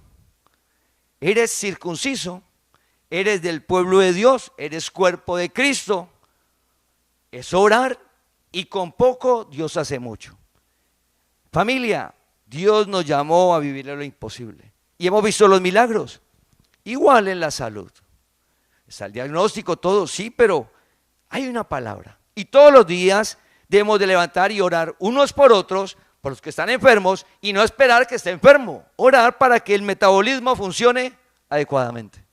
S2: eres circunciso, eres del pueblo de Dios, eres cuerpo de Cristo. Es orar y con poco Dios hace mucho. Familia, Dios nos llamó a vivir lo imposible y hemos visto los milagros. Igual en la salud. Está el diagnóstico, todo, sí, pero hay una palabra. Y todos los días debemos de levantar y orar unos por otros, por los que están enfermos, y no esperar que esté enfermo. Orar para que el metabolismo funcione adecuadamente.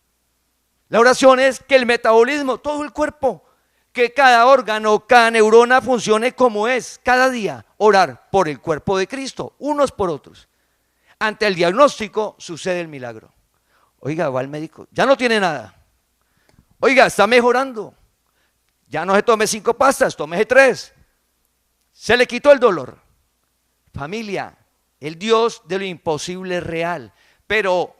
S2: La oración es que el metabolismo, todo el cuerpo, que cada órgano, cada neurona funcione como es, cada día. Orar por el cuerpo de Cristo, unos por otros. Ante el diagnóstico sucede el milagro. Oiga, va al médico, ya no tiene nada. Oiga, está mejorando. Ya no se tome 5 pastas, tómese 3. Se le quitó el dolor. Familia, el Dios de lo imposible es real. Pero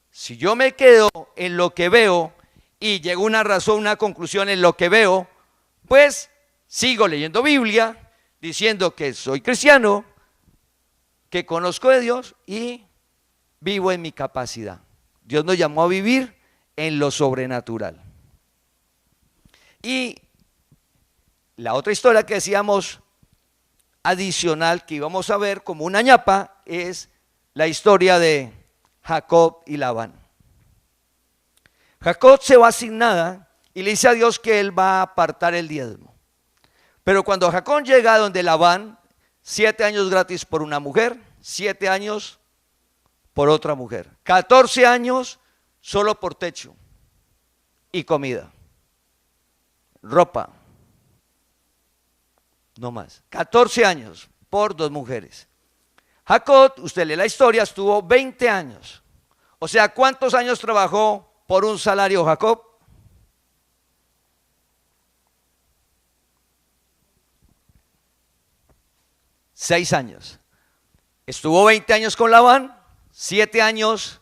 S2: si yo me quedo en lo que veo y llego a una razón, una conclusión en lo que veo, pues sigo leyendo Biblia, diciendo que soy cristiano, que conozco de Dios y vivo en mi capacidad. Dios nos llamó a vivir en lo sobrenatural. Y la otra historia que decíamos, adicional que íbamos a ver como una ñapa es la historia de Jacob y Labán. Jacob se va sin nada y le dice a Dios que él va a apartar el diezmo. Pero cuando Jacob llega a donde Labán, 7 años gratis por una mujer, 7 años por otra mujer, 14 años solo por techo y comida, ropa, no más, 14 años por 2 mujeres. Jacob, usted lee la historia, estuvo 20 años. O sea, ¿cuántos años trabajó por un salario Jacob? 6 años. Estuvo 20 años con Labán, 7 años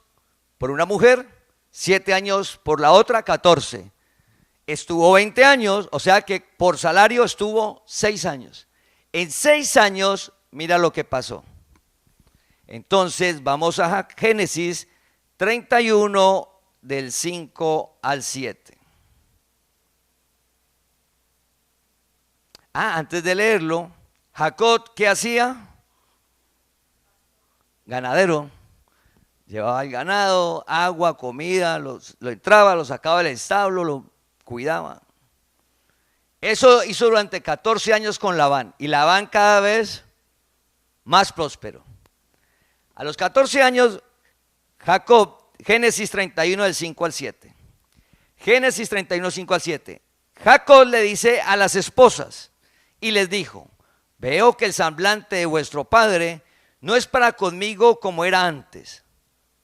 S2: por una mujer, 7 años por la otra, 14. Estuvo 20 años, o sea que por salario estuvo 6 años. En 6 años, mira lo que pasó. Entonces vamos a Génesis 31 del 5 al 7. Antes de leerlo, Jacob, ¿qué hacía? Ganadero. Llevaba el ganado, agua, comida, lo entraba, lo sacaba del establo, lo cuidaba. Eso hizo durante 14 años con Labán. Y Labán cada vez más próspero. A los 14 años, Jacob, Génesis 31 del 5 al 7. Génesis 31, 5 al 7. Jacob le dice a las esposas y les dijo: veo que el semblante de vuestro padre no es para conmigo como era antes,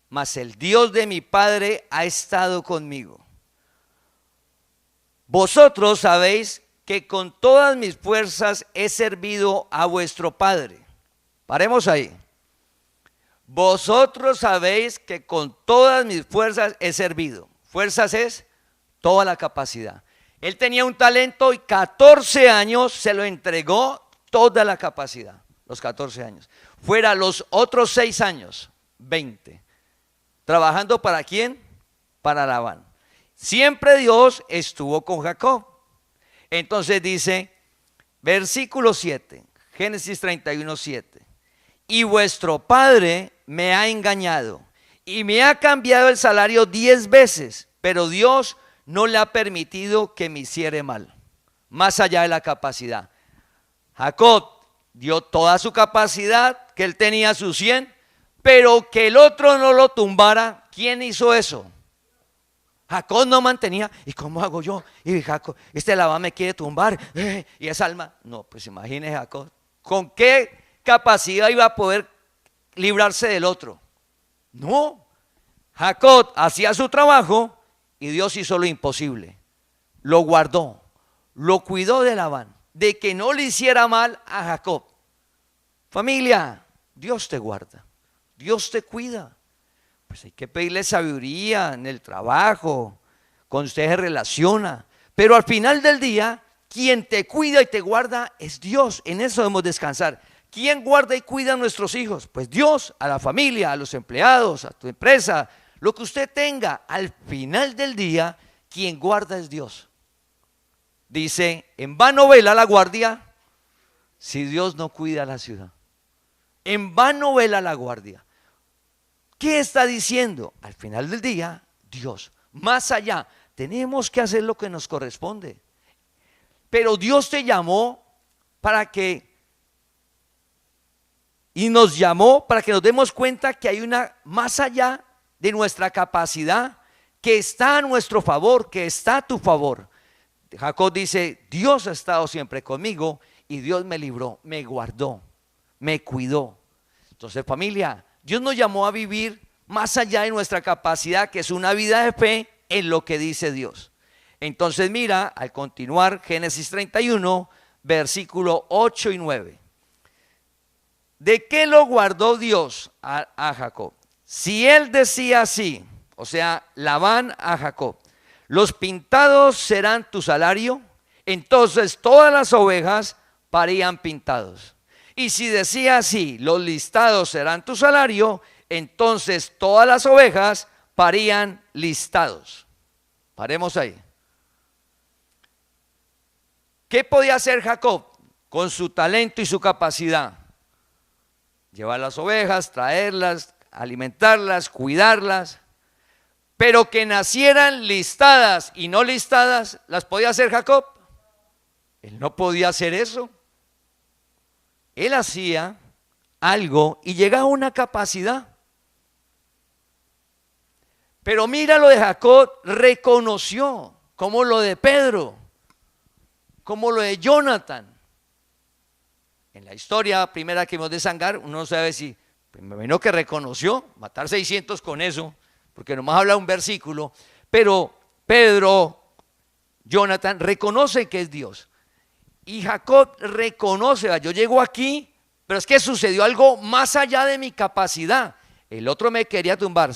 S2: mas el Dios de mi padre ha estado conmigo. Vosotros sabéis que con todas mis fuerzas he servido a vuestro padre. Paremos ahí. Vosotros sabéis que con todas mis fuerzas he servido. Fuerzas es toda la capacidad. Él tenía un talento y 14 años se lo entregó toda la capacidad, los 14 años. Fuera los otros 6 años, 20. ¿Trabajando para quién? Para Labán. Siempre Dios estuvo con Jacob. Entonces dice, versículo 7, Génesis 31, 7. Y vuestro padre me ha engañado y me ha cambiado el salario 10 veces, pero Dios no le ha permitido que me hiciere mal, más allá de la capacidad. Jacob dio toda su capacidad, que él tenía sus 100, pero que el otro no lo tumbara. ¿Quién hizo eso? Jacob no mantenía. ¿Y cómo hago yo? Y Jacob, Labán me quiere tumbar, y esa alma. No, pues imagine Jacob, ¿con qué capacidad iba a poder librarse del otro? No, Jacob hacía su trabajo y Dios hizo lo imposible. Lo guardó, lo cuidó de Labán, de que no le hiciera mal a Jacob. Familia, Dios te guarda, Dios te cuida. Pues hay que pedirle sabiduría en el trabajo, con usted se relaciona, pero al final del día, quien te cuida y te guarda es Dios. En eso debemos descansar. ¿Quién guarda y cuida a nuestros hijos? Pues Dios, a la familia, a los empleados, a tu empresa, lo que usted tenga. Al final del día, quien guarda es Dios. Dice, en vano vela la guardia si Dios no cuida la ciudad. En vano vela la guardia. ¿Qué está diciendo? Al final del día, Dios. Más allá, tenemos que hacer lo que nos corresponde. Pero Dios te llamó para que, y nos llamó para que nos demos cuenta que hay una más allá de nuestra capacidad, que está a nuestro favor, que está a tu favor. Jacob dice, Dios ha estado siempre conmigo y Dios me libró, me guardó, me cuidó. Entonces, familia, Dios nos llamó a vivir más allá de nuestra capacidad, que es una vida de fe en lo que dice Dios. Entonces mira, al continuar, Génesis 31, versículo 8 y 9. ¿De qué lo guardó Dios a Jacob? Si él decía así, o sea, Labán a Jacob, los pintados serán tu salario, entonces todas las ovejas parían pintados. Y si decía así, los listados serán tu salario, entonces todas las ovejas parían listados. Paremos ahí. ¿Qué podía hacer Jacob? con su talento y su capacidad. Llevar las ovejas, traerlas, alimentarlas, cuidarlas. Pero que nacieran listadas y no listadas, ¿las podía hacer Jacob? Él no podía hacer eso. Él hacía algo y llegaba a una capacidad. Pero mira lo de Jacob, reconoció, como lo de Pedro, como lo de Jonathan. En la historia primera que vimos de Sangar, uno no sabe si, me imagino que reconoció, matar 600 con eso, porque nomás habla un versículo, pero Pedro, Jonathan, reconoce que es Dios. Y Jacob reconoce, yo llego aquí, pero es que sucedió algo más allá de mi capacidad. El otro me quería tumbar,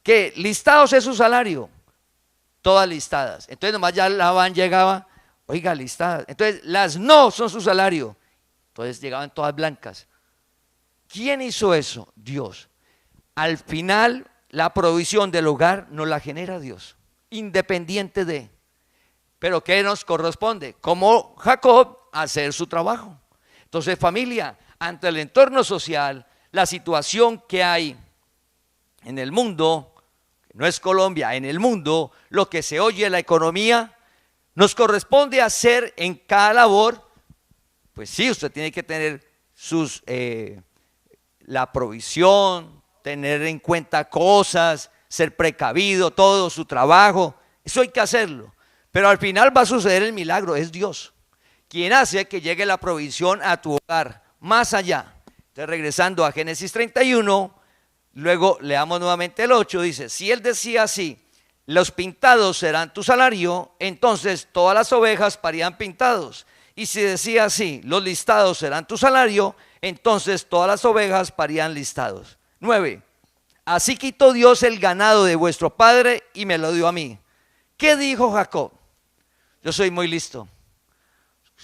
S2: que listados es su salario, todas listadas. Entonces nomás ya Labán llegaba, oiga, listadas. Entonces las no son su salario. Entonces llegaban todas blancas. ¿Quién hizo eso? Dios. Al final, la provisión del hogar nos la genera Dios, independiente de. Pero ¿qué nos corresponde? Como Jacob, hacer su trabajo. Entonces, familia, ante el entorno social, la situación que hay en el mundo, no es Colombia, en el mundo, lo que se oye en la economía, nos corresponde hacer en cada labor. Pues sí, usted tiene que tener la provisión, tener en cuenta cosas, ser precavido, todo su trabajo, eso hay que hacerlo. Pero al final va a suceder el milagro, es Dios quien hace que llegue la provisión a tu hogar, más allá. Entonces, regresando a Génesis 31, luego leamos nuevamente el 8, dice, si él decía así, los pintados serán tu salario, entonces todas las ovejas parían pintados. Y si decía así, los listados serán tu salario, entonces todas las ovejas parían listados. 9, así quitó Dios el ganado de vuestro padre y me lo dio a mí. ¿Qué dijo Jacob? Yo soy muy listo.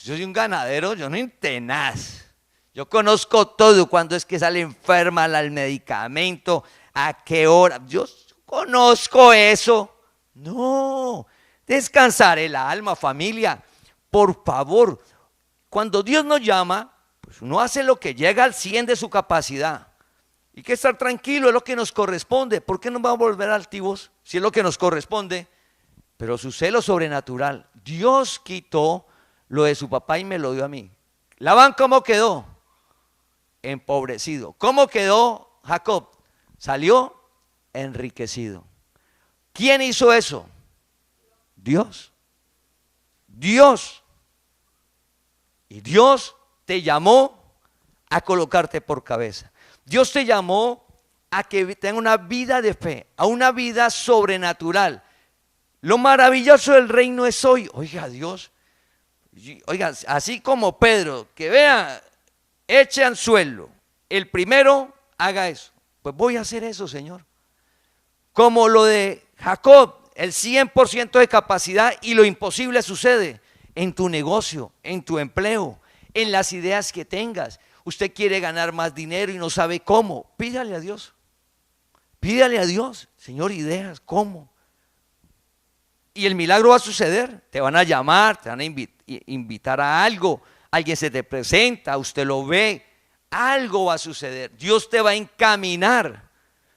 S2: Yo soy un ganadero, yo no tenaz. Yo conozco todo, cuando es que sale enferma al medicamento, a qué hora. Yo conozco eso. No, descansar el alma, familia. Por favor, cuando Dios nos llama, pues uno hace lo que llega al 100 de su capacidad. Y que estar tranquilo es lo que nos corresponde. ¿Por qué nos vamos a volver altivos si es lo que nos corresponde? Pero sucede lo sobrenatural. Dios quitó lo de su papá y me lo dio a mí. Labán, ¿cómo quedó? Empobrecido. ¿Cómo quedó Jacob? Salió enriquecido. ¿Quién hizo eso? Dios. Dios. Y Dios te llamó a colocarte por cabeza. Dios te llamó a que tenga una vida de fe, a una vida sobrenatural. Lo maravilloso del reino es hoy. Oiga, Dios, oiga, así como Pedro, que vea, eche anzuelo, el primero haga eso. Pues voy a hacer eso, Señor. Como lo de Jacob, el 100% de capacidad, y lo imposible sucede en tu negocio, en tu empleo, en las ideas que tengas. Usted quiere ganar más dinero y no sabe cómo. Pídale a Dios. Pídale a Dios, Señor, ideas, ¿cómo? Y el milagro va a suceder. Te van a llamar, te van a invitar a algo. Alguien se te presenta, usted lo ve. Algo va a suceder. Dios te va a encaminar.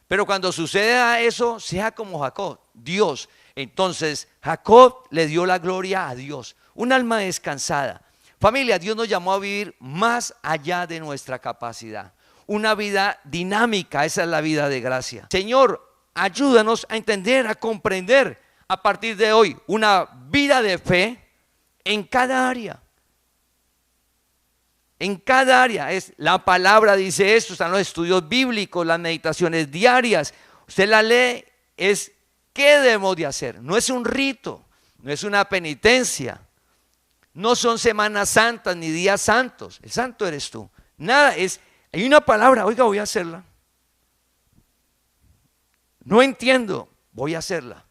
S2: Pero cuando suceda eso, sea como Jacob, Dios. Entonces, Jacob le dio la gloria a Dios. Un alma descansada. Familia, Dios nos llamó a vivir más allá de nuestra capacidad. Una vida dinámica, esa es la vida de gracia. Señor, ayúdanos a entender, a comprender a partir de hoy una vida de fe en cada área. En cada área. La palabra dice esto, están los estudios bíblicos, las meditaciones diarias. Usted la lee, es qué debemos de hacer. No es un rito, no es una penitencia. No son semanas santas ni días santos. El santo eres tú. Nada, hay una palabra, oiga, voy a hacerla. No entiendo, voy a hacerla.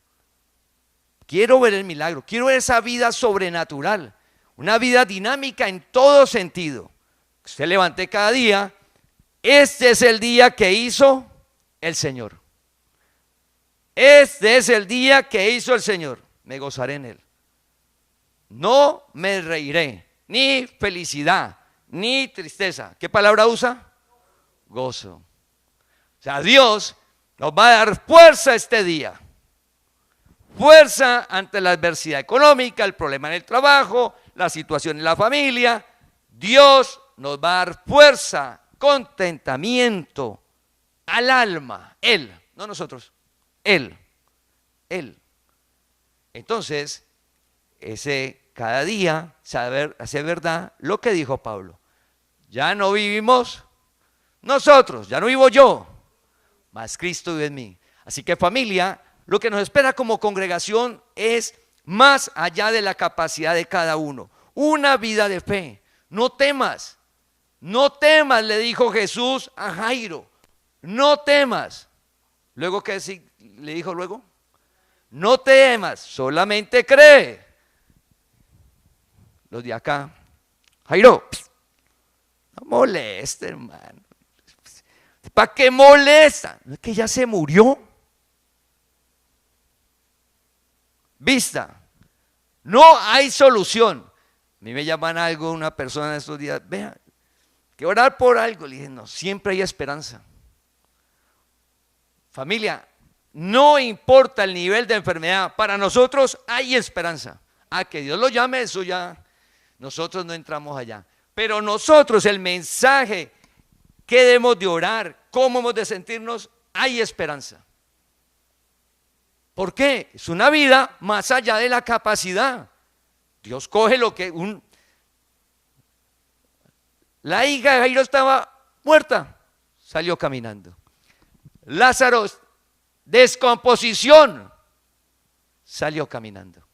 S2: Quiero ver el milagro, quiero ver esa vida sobrenatural, una vida dinámica en todo sentido. Usted levante cada día, este es el día que hizo el Señor. Este es el día que hizo el Señor, me gozaré en él. No me reiré, ni felicidad, ni tristeza. ¿Qué palabra usa? Gozo. O sea, Dios nos va a dar fuerza este día. Fuerza ante la adversidad económica, el problema en el trabajo, la situación en la familia. Dios nos va a dar fuerza, contentamiento al alma. Él, no nosotros. Él. Entonces, cada día hace verdad lo que dijo Pablo. Ya no vivimos nosotros, ya no vivo yo, mas Cristo vive en mí. Así que, familia, lo que nos espera como congregación es más allá de la capacidad de cada uno. Una vida de fe. No temas, le dijo Jesús a Jairo. No temas. Luego, ¿qué le dijo luego? No temas, solamente cree. Los de acá, Jairo, no moleste, hermano. ¿Para qué molesta? No es que ya se murió. Vista, no hay solución. A mí me llaman algo, una persona estos días, vea, que orar por algo. Le dije, no, siempre hay esperanza. Familia, no importa el nivel de enfermedad, para nosotros hay esperanza. A que Dios lo llame, eso ya, nosotros no entramos allá. Pero nosotros, el mensaje que debemos de orar, cómo hemos de sentirnos, hay esperanza. ¿Por qué? Es una vida más allá de la capacidad. Dios coge lo que la hija de Jairo estaba muerta, salió caminando. Lázaro, descomposición, salió caminando.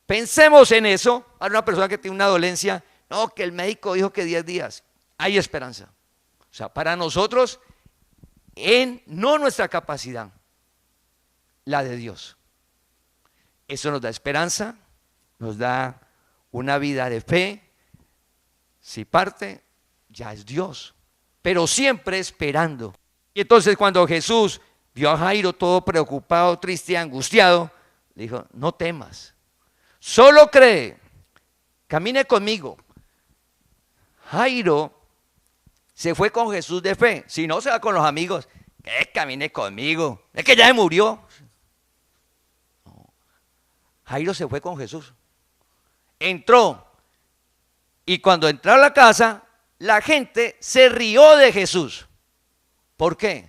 S2: Pensemos en eso. A una persona que tiene una dolencia, no, que el médico dijo que 10 días, hay esperanza. O sea, para nosotros, no nuestra capacidad, la de Dios. Eso nos da esperanza, nos da una vida de fe. Si parte, ya es Dios, pero siempre esperando. Y entonces cuando Jesús vio a Jairo todo preocupado, triste, angustiado, le dijo, no temas, solo cree, camine conmigo. Jairo se fue con Jesús de fe. Si no, se va con los amigos, que camine conmigo, es que ya se murió. No. Jairo se fue con Jesús, entró, y cuando entró a la casa, la gente se rió de Jesús. ¿Por qué?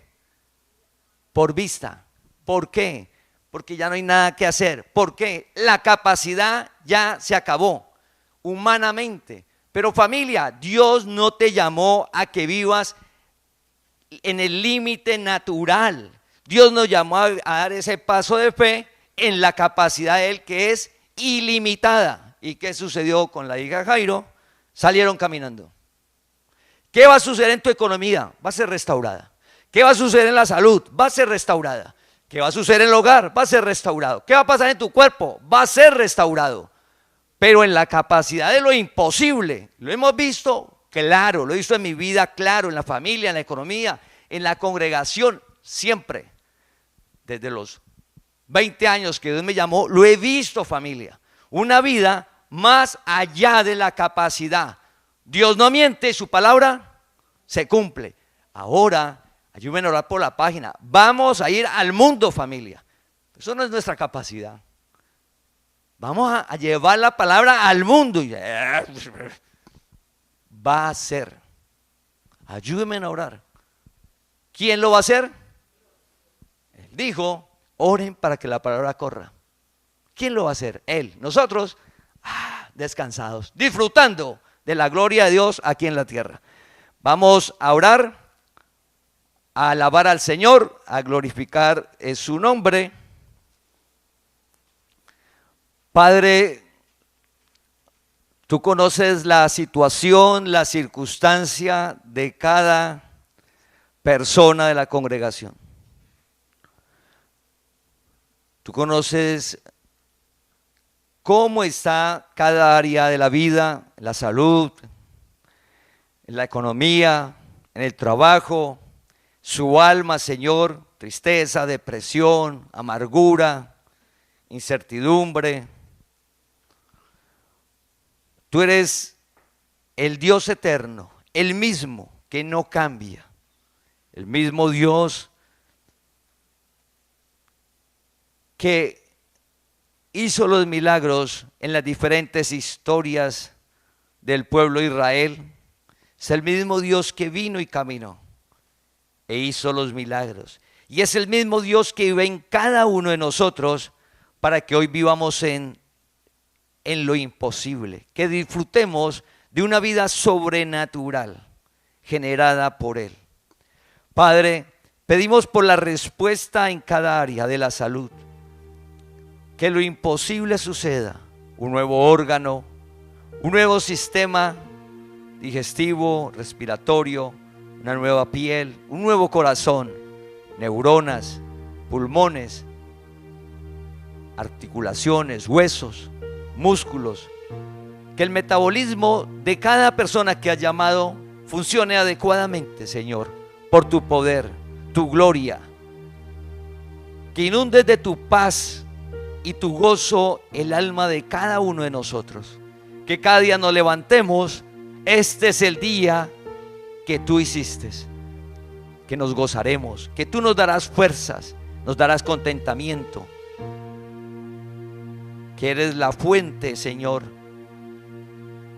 S2: Por vista. ¿Por qué? Porque ya no hay nada que hacer. ¿Por qué? La capacidad ya se acabó, humanamente. Pero familia, Dios no te llamó a que vivas en el límite natural. Dios nos llamó a dar ese paso de fe en la capacidad de Él, que es ilimitada. ¿Y qué sucedió con la hija de Jairo? Salieron caminando. ¿Qué va a suceder en tu economía? Va a ser restaurada. ¿Qué va a suceder en la salud? Va a ser restaurada. ¿Qué va a suceder en el hogar? Va a ser restaurado. ¿Qué va a pasar en tu cuerpo? Va a ser restaurado. Pero en la capacidad de lo imposible, lo hemos visto claro, lo he visto en mi vida claro, en la familia, en la economía, en la congregación, siempre. Desde los 20 años que Dios me llamó, lo he visto, familia. Una vida más allá de la capacidad. Dios no miente, su palabra se cumple. Ahora, ayúdenme a orar por la página. Vamos a ir al mundo, familia. Eso no es nuestra capacidad. Vamos a llevar la palabra al mundo. Va a ser. Ayúdenme a orar. ¿Quién lo va a hacer? Él dijo, oren para que la palabra corra. ¿Quién lo va a hacer? Él. Nosotros, descansados, disfrutando de la gloria de Dios aquí en la tierra. Vamos a orar, a alabar al Señor, a glorificar su nombre. Padre, tú conoces la situación, la circunstancia de cada persona de la congregación. Tú conoces cómo está cada área de la vida, en la salud, en la economía, en el trabajo, su alma, Señor, tristeza, depresión, amargura, incertidumbre. Tú eres el Dios eterno, el mismo que no cambia, el mismo Dios que hizo los milagros en las diferentes historias del pueblo de Israel, es el mismo Dios que vino y caminó e hizo los milagros. Y es el mismo Dios que vive en cada uno de nosotros para que hoy vivamos en lo imposible, que disfrutemos de una vida sobrenatural generada por Él. Padre, pedimos por la respuesta en cada área de la salud, que lo imposible suceda, un nuevo órgano, un nuevo sistema digestivo, respiratorio, una nueva piel, un nuevo corazón, neuronas, pulmones, articulaciones, huesos, músculos, que el metabolismo de cada persona que has llamado funcione adecuadamente, Señor, por tu poder, tu gloria, que inundes de tu paz y tu gozo el alma de cada uno de nosotros, que cada día nos levantemos, este es el día que tú hiciste, que nos gozaremos, que tú nos darás fuerzas, nos darás contentamiento, que eres la fuente, Señor,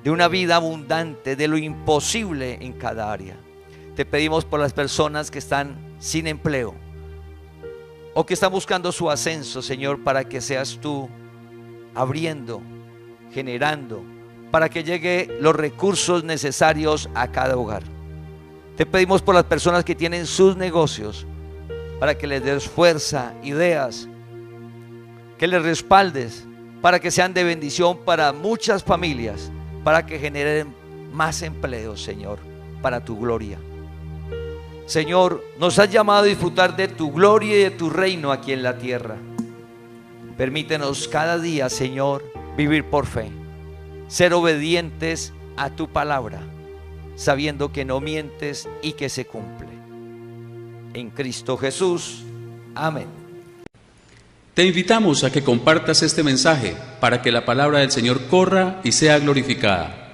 S2: de una vida abundante, de lo imposible en cada área. Te pedimos por las personas que están sin empleo o que están buscando su ascenso, Señor, para que seas tú abriendo, generando, para que lleguen los recursos necesarios a cada hogar. Te pedimos por las personas que tienen sus negocios, para que les des fuerza, ideas, que les respaldes, para que sean de bendición para muchas familias, para que generen más empleos, Señor, para tu gloria. Señor, nos has llamado a disfrutar de tu gloria y de tu reino aquí en la tierra. Permítenos cada día, Señor, vivir por fe, ser obedientes a tu palabra, sabiendo que no mientes y que se cumple. En Cristo Jesús. Amén.
S1: Te invitamos a que compartas este mensaje para que la palabra del Señor corra y sea glorificada.